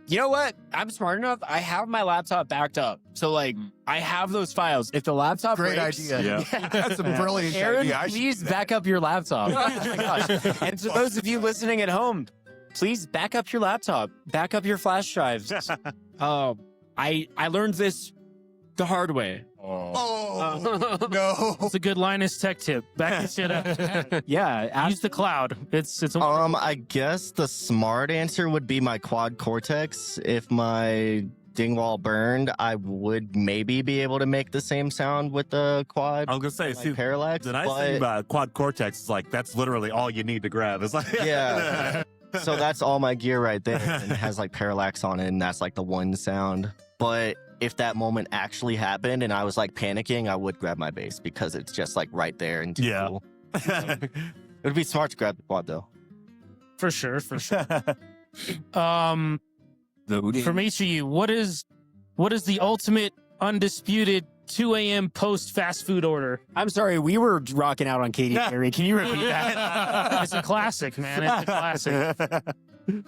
[SPEAKER 4] You know what? I'm smart enough. I have my laptop backed up, so like I have those files. If the laptop
[SPEAKER 5] Great
[SPEAKER 4] breaks,
[SPEAKER 5] idea.
[SPEAKER 3] Yeah.
[SPEAKER 5] That's a brilliant
[SPEAKER 4] Aaron,
[SPEAKER 5] idea. I should
[SPEAKER 4] please
[SPEAKER 5] do that.
[SPEAKER 4] back up your laptop. Oh my gosh! And to those of you listening at home, please back up your laptop. Back up your flash drives. I learned this the hard way.
[SPEAKER 5] Oh no!
[SPEAKER 6] It's a good Linus Tech tip. Back the shit up.
[SPEAKER 4] Yeah,
[SPEAKER 6] Use the cloud. It's
[SPEAKER 7] I guess the smart answer would be my quad cortex. If my dingwall burned, I would maybe be able to make the same sound with the quad.
[SPEAKER 3] I was gonna say,
[SPEAKER 7] like
[SPEAKER 3] see,
[SPEAKER 7] parallax.
[SPEAKER 3] the nice
[SPEAKER 7] but-
[SPEAKER 3] thing about quad cortex is like that's literally all you need to grab. It's like
[SPEAKER 7] Yeah. So that's all my gear right there, and it has like parallax on it, and that's like the one sound. But if that moment actually happened and I was like panicking, I would grab my bass because it's just like right there and
[SPEAKER 3] Yeah.
[SPEAKER 7] cool. It'd be smart to grab the quad though.
[SPEAKER 6] for sure. From each of you, what is the ultimate undisputed 2 a.m. post fast food order?
[SPEAKER 4] I'm sorry, we were rocking out on Katy Perry. Can you repeat that?
[SPEAKER 6] It's a classic, man. It's a classic.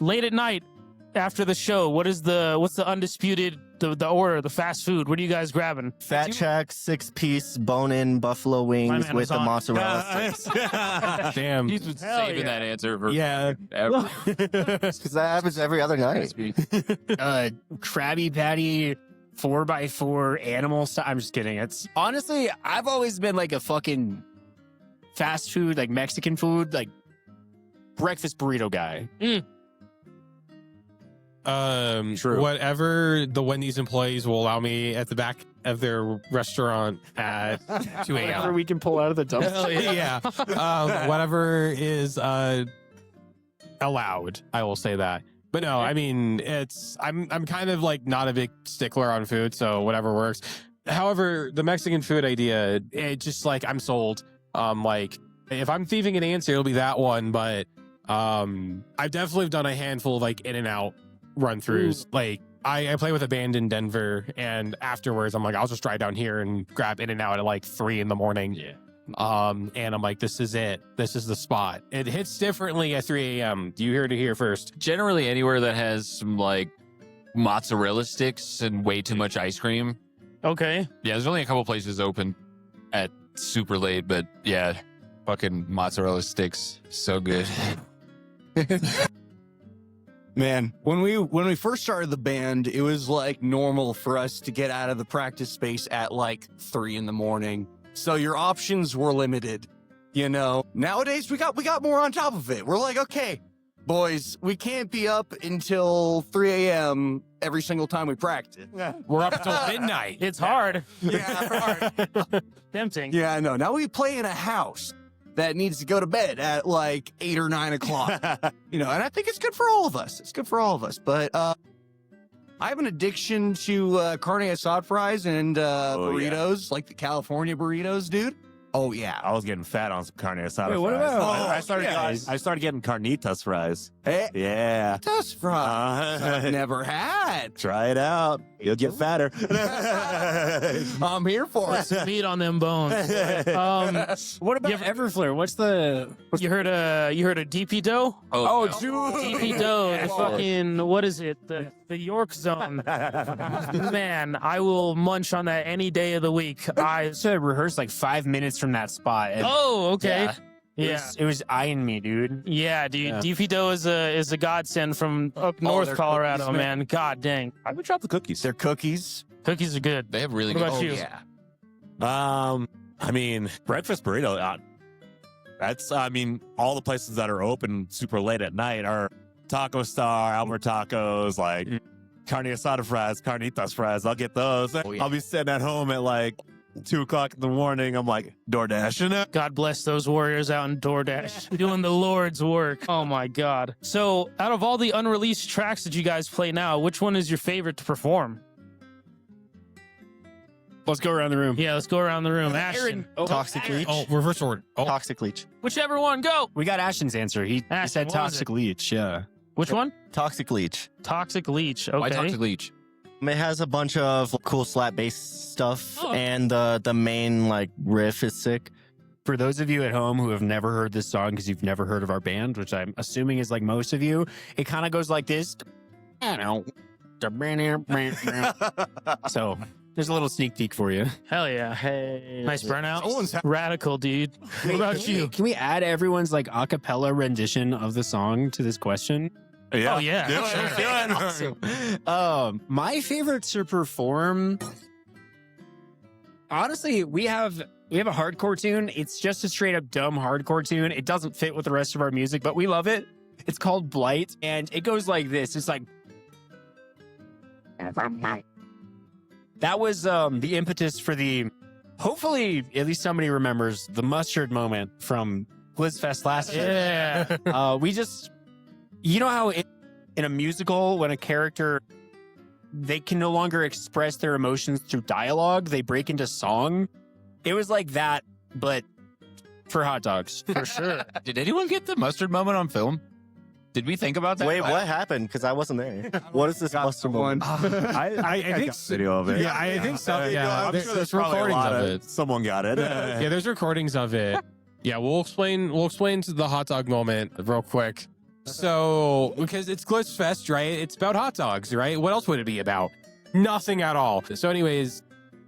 [SPEAKER 6] Late at night after the show, what's the undisputed the order, the fast food? What are you guys grabbing?
[SPEAKER 7] Fat Shack 6-piece bone-in buffalo wings
[SPEAKER 6] man
[SPEAKER 7] with
[SPEAKER 6] was
[SPEAKER 7] the
[SPEAKER 6] on.
[SPEAKER 7] mozzarella sticks.
[SPEAKER 1] Damn.
[SPEAKER 2] He's been saving that answer for
[SPEAKER 1] Yeah.
[SPEAKER 2] ever.
[SPEAKER 7] Because that happens every other night.
[SPEAKER 4] Krabby Patty 4x4 animal style. I'm just kidding. It's honestly, I've always been like a fucking fast food, like Mexican food, like breakfast burrito guy.
[SPEAKER 3] True.
[SPEAKER 1] Whatever the Wendy's employees will allow me at the back of their restaurant at 2
[SPEAKER 4] Whatever
[SPEAKER 1] a.m.
[SPEAKER 4] we can pull out of the dumpster.
[SPEAKER 1] Hell yeah. Whatever is allowed, I will say that. But no, I mean, I'm kind of like not a big stickler on food, so whatever works. However, the Mexican food idea, it just like I'm sold. Like if I'm thieving an answer, it'll be that one. But I've definitely done a handful of like In-N-Out run-throughs. Like I play with a band in Denver, and afterwards I'm like, I'll just drive down here and grab In-N-Out at like 3 a.m. Yeah. And I'm like, this is it. This is the spot. It hits differently at 3 a.m. You heard it here first.
[SPEAKER 2] Generally, anywhere that has some like mozzarella sticks and way too much ice cream.
[SPEAKER 6] Okay.
[SPEAKER 2] Yeah, there's only a couple places open at super late, but yeah, fucking mozzarella sticks, so good.
[SPEAKER 5] Man, when we first started the band, it was like normal for us to get out of the practice space at like 3 a.m. So your options were limited, you know. Nowadays we got more on top of it. We're like, okay, boys, we can't be up until 3 a.m. every single time we practice.
[SPEAKER 1] We're up until midnight.
[SPEAKER 6] It's hard.
[SPEAKER 5] Yeah,
[SPEAKER 6] Tempting.
[SPEAKER 5] yeah, I know. Now we play in a house that needs to go to bed at like 8 or 9 o'clock. You know, and I think it's good for all of us. It's good for all of us. But I have an addiction to carne asada fries and burritos, like the California burritos, dude. Oh yeah.
[SPEAKER 3] I was getting fat on some carne asada
[SPEAKER 4] Wait, what
[SPEAKER 3] fries.
[SPEAKER 4] about-
[SPEAKER 3] I started getting carnitas fries.
[SPEAKER 5] Hey,
[SPEAKER 3] Yeah.
[SPEAKER 5] that's fries. I've never had.
[SPEAKER 3] Try it out. You'll get fatter.
[SPEAKER 5] I'm here for it.
[SPEAKER 6] Some meat on them bones.
[SPEAKER 4] What about Everflare? What's the
[SPEAKER 6] You heard a DP dough?
[SPEAKER 2] Oh,
[SPEAKER 6] DP dough, the fucking, what is it? The York zone. Man, I will munch on that any day of the week.
[SPEAKER 4] I used to rehearse like 5 minutes from that spot. And
[SPEAKER 6] Oh, okay.
[SPEAKER 4] Yeah.
[SPEAKER 6] Yeah.
[SPEAKER 4] It was eyeing me, dude.
[SPEAKER 6] Yeah, dude.
[SPEAKER 4] Yeah.
[SPEAKER 6] DP dough is a godsend from up north
[SPEAKER 5] they're
[SPEAKER 6] Colorado,
[SPEAKER 5] cookies,
[SPEAKER 6] man. God dang.
[SPEAKER 3] I would drop the cookies.
[SPEAKER 5] They're cookies.
[SPEAKER 6] Cookies are good.
[SPEAKER 2] they have really
[SPEAKER 6] What
[SPEAKER 2] good.
[SPEAKER 6] about you?
[SPEAKER 5] Yeah.
[SPEAKER 3] I mean, breakfast burrito. That's, I mean, all the places that are open super late at night are Taco Star, Albert Tacos, like carne asada fries, carnitas fries. I'll get those.
[SPEAKER 2] yeah.
[SPEAKER 3] I'll be sitting at home at like 2 o'clock in the morning. I'm like, DoorDash.
[SPEAKER 6] God bless those warriors out in DoorDash doing the Lord's work. Oh my God. So, out of all the unreleased tracks that you guys play now, which one is your favorite to perform?
[SPEAKER 4] Let's go around the room.
[SPEAKER 6] Yeah, let's go around the room. Ashton.
[SPEAKER 7] Toxic Leech.
[SPEAKER 1] Oh, reverse order. Oh,
[SPEAKER 7] Toxic Leech.
[SPEAKER 6] Whichever one, go.
[SPEAKER 4] We got Ashton's answer. He
[SPEAKER 6] Ashton,
[SPEAKER 4] said
[SPEAKER 6] what was
[SPEAKER 4] Toxic Leech. Yeah.
[SPEAKER 6] Which one?
[SPEAKER 7] Toxic Leech.
[SPEAKER 6] Toxic Leech. Okay.
[SPEAKER 2] Why Toxic Leech?
[SPEAKER 7] It has a bunch of cool slap bass stuff,
[SPEAKER 6] Oh.
[SPEAKER 7] and the main like riff is sick.
[SPEAKER 4] For those of you at home who have never heard this song because you've never heard of our band, which I'm assuming is like most of you, it kind of goes like this. I don't know. So there's a little sneak peek for you.
[SPEAKER 6] Hell yeah.
[SPEAKER 7] Hey,
[SPEAKER 6] Nice burnout. Radical, dude. What about you?
[SPEAKER 4] Can we add everyone's like a cappella rendition of the song to this question?
[SPEAKER 6] Oh, yeah.
[SPEAKER 4] Awesome. My favorite to perform. Honestly, we have a hardcore tune. It's just a straight up dumb hardcore tune. It doesn't fit with the rest of our music, but we love it. It's called Blight, and it goes like this. It's like that was the impetus for the. Hopefully, at least somebody remembers the mustard moment from Glizzfest last year.
[SPEAKER 6] Yeah.
[SPEAKER 4] We just, you know how in a musical, when a character, they can no longer express their emotions through dialogue, they break into song. It was like that, but for hot dogs.
[SPEAKER 6] For sure.
[SPEAKER 2] Did anyone get the mustard moment on film? Did we think about that?
[SPEAKER 7] Wait, what happened? Because I wasn't there. What is this mustard moment?
[SPEAKER 1] I think
[SPEAKER 3] video of it.
[SPEAKER 1] Yeah, I think so. Yeah,
[SPEAKER 3] I'm sure
[SPEAKER 1] there's
[SPEAKER 3] probably a
[SPEAKER 1] recordings
[SPEAKER 3] lot
[SPEAKER 1] of it.
[SPEAKER 3] Someone got it.
[SPEAKER 1] Yeah, there's recordings of it. Yeah, we'll explain to the hot dog moment real quick. So, because it's Glizzfest, right? It's about hot dogs, right? What else would it be about? Nothing at all. So anyways,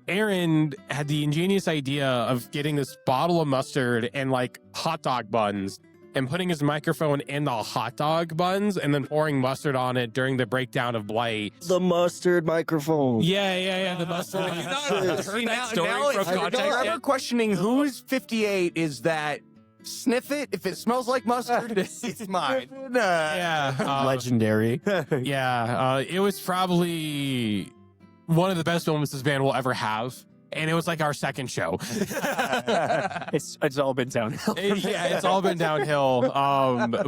[SPEAKER 1] Aaron had the ingenious idea of getting this bottle of mustard and like hot dog buns and putting his microphone in the hot dog buns and then pouring mustard on it during the breakdown of Blight.
[SPEAKER 7] The mustard microphone.
[SPEAKER 1] Yeah, the mustard.
[SPEAKER 2] Heard that story from
[SPEAKER 5] If you're
[SPEAKER 2] context
[SPEAKER 5] ever
[SPEAKER 2] yet?
[SPEAKER 5] questioning whose 58 is that sniff it. If it smells like mustard, it's mine.
[SPEAKER 1] Yeah.
[SPEAKER 4] Legendary.
[SPEAKER 1] It was probably one of the best moments this band will ever have. And it was like our second show.
[SPEAKER 4] It's all been downhill.
[SPEAKER 1] It's all been downhill.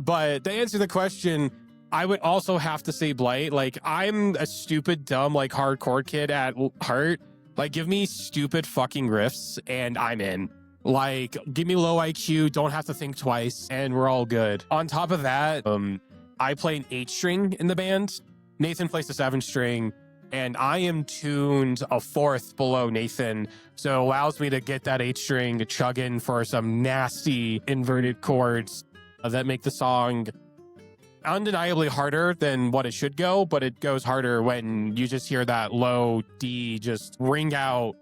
[SPEAKER 1] But to answer the question, I would also have to say Blight. Like, I'm a stupid, dumb, like hardcore kid at heart. Like, give me stupid fucking riffs and I'm in. Like, give me low IQ, don't have to think twice, and we're all good. On top of that, I play an 8-string in the band. Nathan plays the 7-string. And I am tuned a 4th below Nathan, so it allows me to get that 8-string chugging for some nasty inverted chords that make the song undeniably harder than what it should go, but it goes harder when you just hear that low D just ring out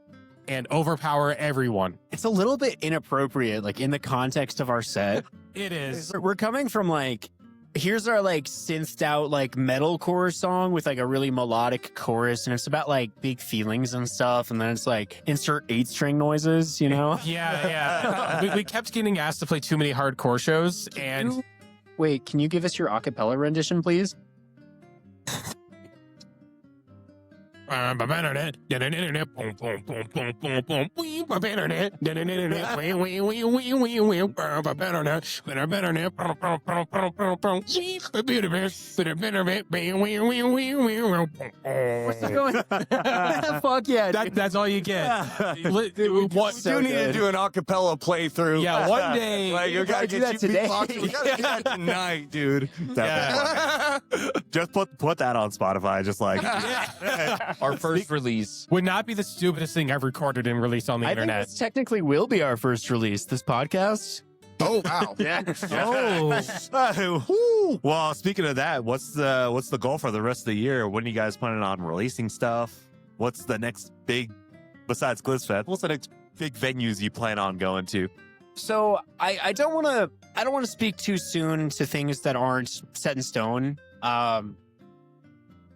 [SPEAKER 1] and overpower everyone.
[SPEAKER 4] It's a little bit inappropriate, like in the context of our set.
[SPEAKER 1] It is.
[SPEAKER 4] We're coming from like, here's our like synthed out like metalcore song with like a really melodic chorus, and it's about like big feelings and stuff, and then it's like insert 8-string noises, you know?
[SPEAKER 1] Yeah. we kept getting asked to play too many hardcore shows, and
[SPEAKER 4] Wait, can you give us your acapella rendition, please? Fuck yeah.
[SPEAKER 1] that's all you get.
[SPEAKER 5] What
[SPEAKER 4] So
[SPEAKER 5] do need to
[SPEAKER 4] good.
[SPEAKER 5] do an acapella playthrough?
[SPEAKER 1] Yeah, one day.
[SPEAKER 5] Like, we gotta
[SPEAKER 4] do
[SPEAKER 5] get
[SPEAKER 4] that
[SPEAKER 5] you
[SPEAKER 4] today.
[SPEAKER 5] beatboxing. We gotta do that tonight, dude.
[SPEAKER 3] Just put that on Spotify. Just like
[SPEAKER 2] Our first release.
[SPEAKER 1] Would not be the stupidest thing I've recorded and released on the
[SPEAKER 4] I think
[SPEAKER 1] internet.
[SPEAKER 4] this technically will be our first release, this podcast.
[SPEAKER 5] Oh wow!
[SPEAKER 4] Yeah.
[SPEAKER 3] Oh. Well, speaking of that, what's the goal for the rest of the year? When are you guys planning on releasing stuff? What's the next big, besides Glizzfest, what's the next big venues you plan on going to?
[SPEAKER 4] So I don't want to speak too soon to things that aren't set in stone.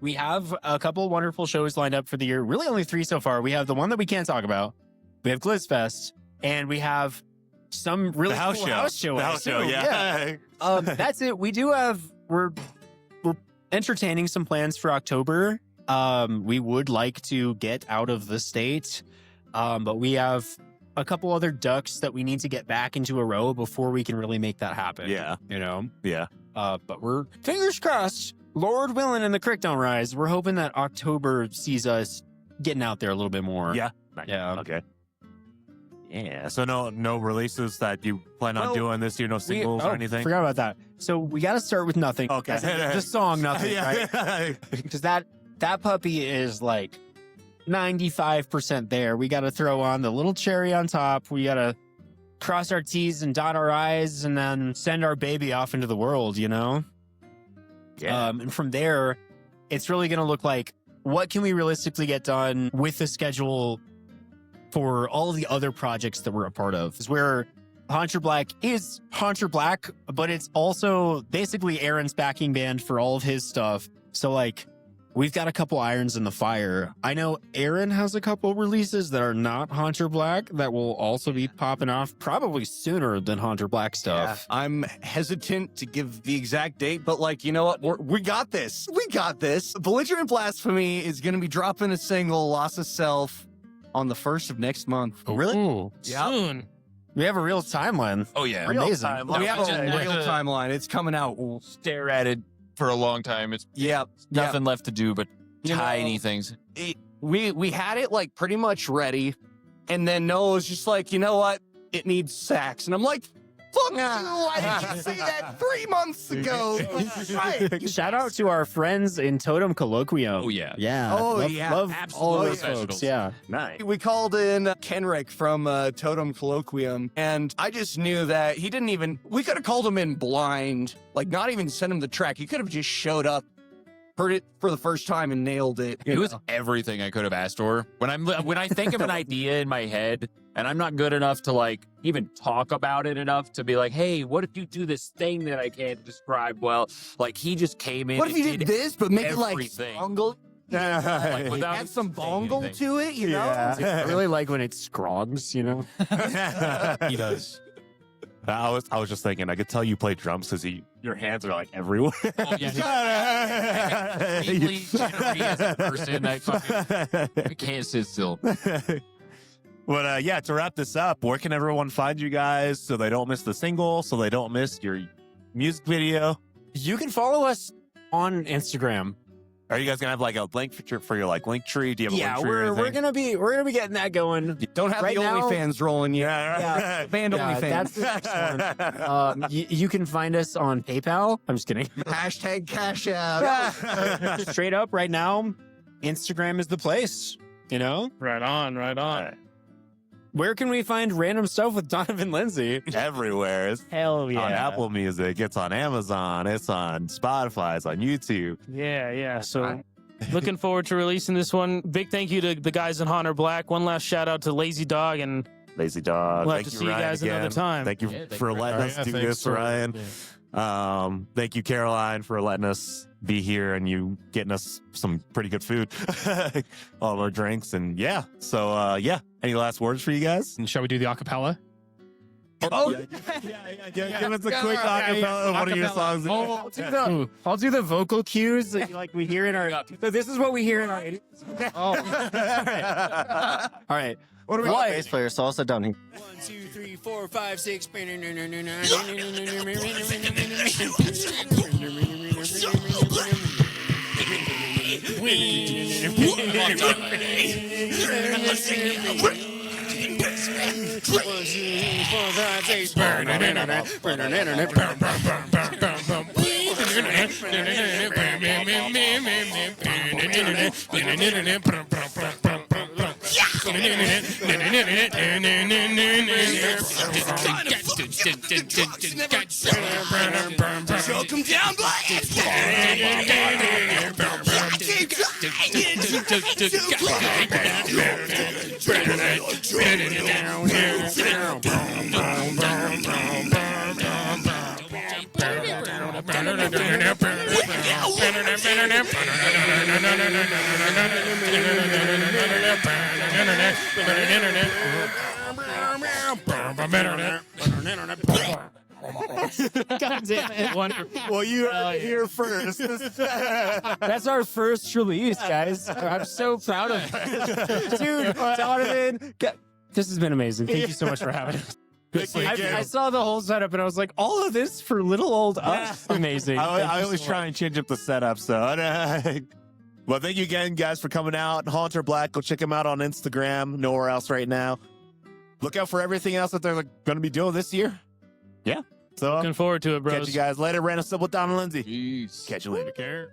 [SPEAKER 4] We have a couple wonderful shows lined up for the year. Really, only 3 so far. We have the one that we can't talk about. We have Glizzfest, and we have some really
[SPEAKER 3] The house
[SPEAKER 4] cool
[SPEAKER 3] show.
[SPEAKER 4] house show.
[SPEAKER 3] The house show, yeah.
[SPEAKER 4] That's it. We do have we're entertaining some plans for October. We would like to get out of the state, but we have a couple other ducks that we need to get back into a row before we can really make that happen.
[SPEAKER 3] Yeah.
[SPEAKER 4] You know?
[SPEAKER 3] Yeah.
[SPEAKER 4] But we're fingers crossed, Lord willing, and the creek don't rise. We're hoping that October sees us getting out there a little bit more.
[SPEAKER 3] Yeah.
[SPEAKER 4] Yeah.
[SPEAKER 3] Okay. Yeah. So no releases that you plan on
[SPEAKER 4] Well,
[SPEAKER 3] doing this year? No singles or anything?
[SPEAKER 4] Forgot about that. So we got to start with Nothing.
[SPEAKER 3] Okay.
[SPEAKER 4] As in the song Nothing, right?
[SPEAKER 3] right?
[SPEAKER 4] Because that puppy is like 95% there. We got to throw on the little cherry on top. We got to cross our T's and dot our I's and then send our baby off into the world, you know?
[SPEAKER 3] Yeah.
[SPEAKER 4] And from there, it's really going to look like, what can we realistically get done with the schedule for all of the other projects that we're a part of? Is where Haunter Black is Haunter Black, but it's also basically Aaron's backing band for all of his stuff. So like, we've got a couple irons in the fire. I know Aaron has a couple releases that are not Haunter Black that will also be popping off probably sooner than Haunter Black stuff.
[SPEAKER 5] I'm hesitant to give the exact date, but like, you know what? We got this. We got this. Belligerent Blasphemy is going to be dropping a single, Loss of Self, on the 1st of next month.
[SPEAKER 4] Really?
[SPEAKER 1] Ooh.
[SPEAKER 5] Yep.
[SPEAKER 6] Soon.
[SPEAKER 4] We have a real timeline.
[SPEAKER 2] Oh yeah.
[SPEAKER 4] Amazing.
[SPEAKER 2] Real time.
[SPEAKER 5] We have a
[SPEAKER 6] Yeah.
[SPEAKER 5] real timeline. It's coming out.
[SPEAKER 2] Stare at it for a long time. It's
[SPEAKER 5] Yep.
[SPEAKER 2] nothing left to do but
[SPEAKER 5] You know,
[SPEAKER 2] tiny things.
[SPEAKER 5] We had it like pretty much ready, and then Noah was just like, you know what? It needs sax, and I'm like, fuck you! Why did you say that 3 months ago? Right.
[SPEAKER 4] Shout out to our friends in Totem Colloquium.
[SPEAKER 2] Oh yeah.
[SPEAKER 4] Yeah.
[SPEAKER 5] Oh,
[SPEAKER 4] love,
[SPEAKER 5] yeah.
[SPEAKER 4] Love all of those
[SPEAKER 2] Absolutely.
[SPEAKER 4] folks. Yeah.
[SPEAKER 3] Nice.
[SPEAKER 5] We called in Kenrick from Totem Colloquium, and I just knew that he didn't even. We could have called him in blind, like not even sent him the track. He could have just showed up, heard it for the first time, and nailed it. you
[SPEAKER 2] It was
[SPEAKER 5] know?
[SPEAKER 2] everything I could have asked for. When I think of an idea in my head and I'm not good enough to like even talk about it enough to be like, hey, what if you do this thing that I can't describe well? Like he just came in.
[SPEAKER 5] What if
[SPEAKER 2] and
[SPEAKER 5] you did
[SPEAKER 2] did
[SPEAKER 5] this, but make it like
[SPEAKER 2] everything.
[SPEAKER 5] bongle?
[SPEAKER 2] Like, without
[SPEAKER 5] Add some
[SPEAKER 2] saying
[SPEAKER 5] bongle
[SPEAKER 2] anything.
[SPEAKER 5] to it, you know?
[SPEAKER 4] I really like when it scrogs, you know?
[SPEAKER 1] He does.
[SPEAKER 3] I was just thinking, I could tell you play drums because your hands are like everywhere.
[SPEAKER 2] Oh, yeah. Completely jittery as a person. I can't sit still.
[SPEAKER 3] But yeah, to wrap this up, where can everyone find you guys so they don't miss the single, so they don't miss your music video?
[SPEAKER 4] You can follow us on Instagram.
[SPEAKER 3] Are you guys gonna have like a link for your like link tree? Do you have a
[SPEAKER 4] Yeah,
[SPEAKER 3] link tree? or
[SPEAKER 4] we're
[SPEAKER 3] anything?
[SPEAKER 4] gonna be getting that going.
[SPEAKER 5] Don't have
[SPEAKER 4] Right
[SPEAKER 5] the
[SPEAKER 4] now-
[SPEAKER 5] OnlyFans rolling yet.
[SPEAKER 3] Yeah,
[SPEAKER 5] Band
[SPEAKER 4] Yeah,
[SPEAKER 5] OnlyFans.
[SPEAKER 4] that's the next one. You can find us on PayPal. I'm just kidding.
[SPEAKER 5] Hashtag cash out.
[SPEAKER 4] Straight up, right now, Instagram is the place. You know,
[SPEAKER 6] Right on, right on.
[SPEAKER 4] where can we find random stuff with Donovan Lindsay?
[SPEAKER 3] everywhere. It's
[SPEAKER 4] Hell
[SPEAKER 3] on Apple Music. It's on Amazon. It's on Spotify. It's on YouTube.
[SPEAKER 6] Yeah. So looking forward to releasing this one. Big thank you to the guys in Hunter Black. One last shout out to Lazy Dog, and
[SPEAKER 3] Lazy Dog.
[SPEAKER 6] we'll have
[SPEAKER 3] Thank
[SPEAKER 6] to
[SPEAKER 3] you,
[SPEAKER 6] see you
[SPEAKER 3] Ryan,
[SPEAKER 6] guys
[SPEAKER 3] again.
[SPEAKER 6] another time.
[SPEAKER 3] Thank you
[SPEAKER 2] Yeah, thank
[SPEAKER 3] for
[SPEAKER 2] you.
[SPEAKER 3] letting us do this, Ryan. Thank you, Caroline, for letting us be here and you getting us some pretty good food, all of our drinks, and yeah. So yeah, any last words for you guys?
[SPEAKER 1] And shall we do the acapella?
[SPEAKER 3] Oh, yeah. Give us a quick acapella of one of your songs.
[SPEAKER 4] I'll do the vocal cues like we hear in our. So this is what we hear in our. All right.
[SPEAKER 7] What are we
[SPEAKER 4] Why?
[SPEAKER 7] bass player? So I'll sit down here.
[SPEAKER 8] 1, 2, 3, 4, 5, 6. Choke 'em down,
[SPEAKER 4] God damn it. Wonderful.
[SPEAKER 3] Well, you are here first.
[SPEAKER 4] That's our first release, guys. I'm so proud of it. Dude, Donovan, this has been amazing. Thank you so much for having us. I saw the whole setup and I was like, all of this for little old us? Amazing.
[SPEAKER 3] I always try and change up the setup. So, well, thank you again, guys, for coming out. Haunter Black, go check him out on Instagram. Nowhere else right now. Look out for everything else that they're going to be doing this year. Yeah. So,
[SPEAKER 6] Looking forward to it, bros.
[SPEAKER 3] catch you guys later. Random Stuff with Donovan Lindsay.
[SPEAKER 2] Jeez.
[SPEAKER 3] Catch you later.
[SPEAKER 1] Care.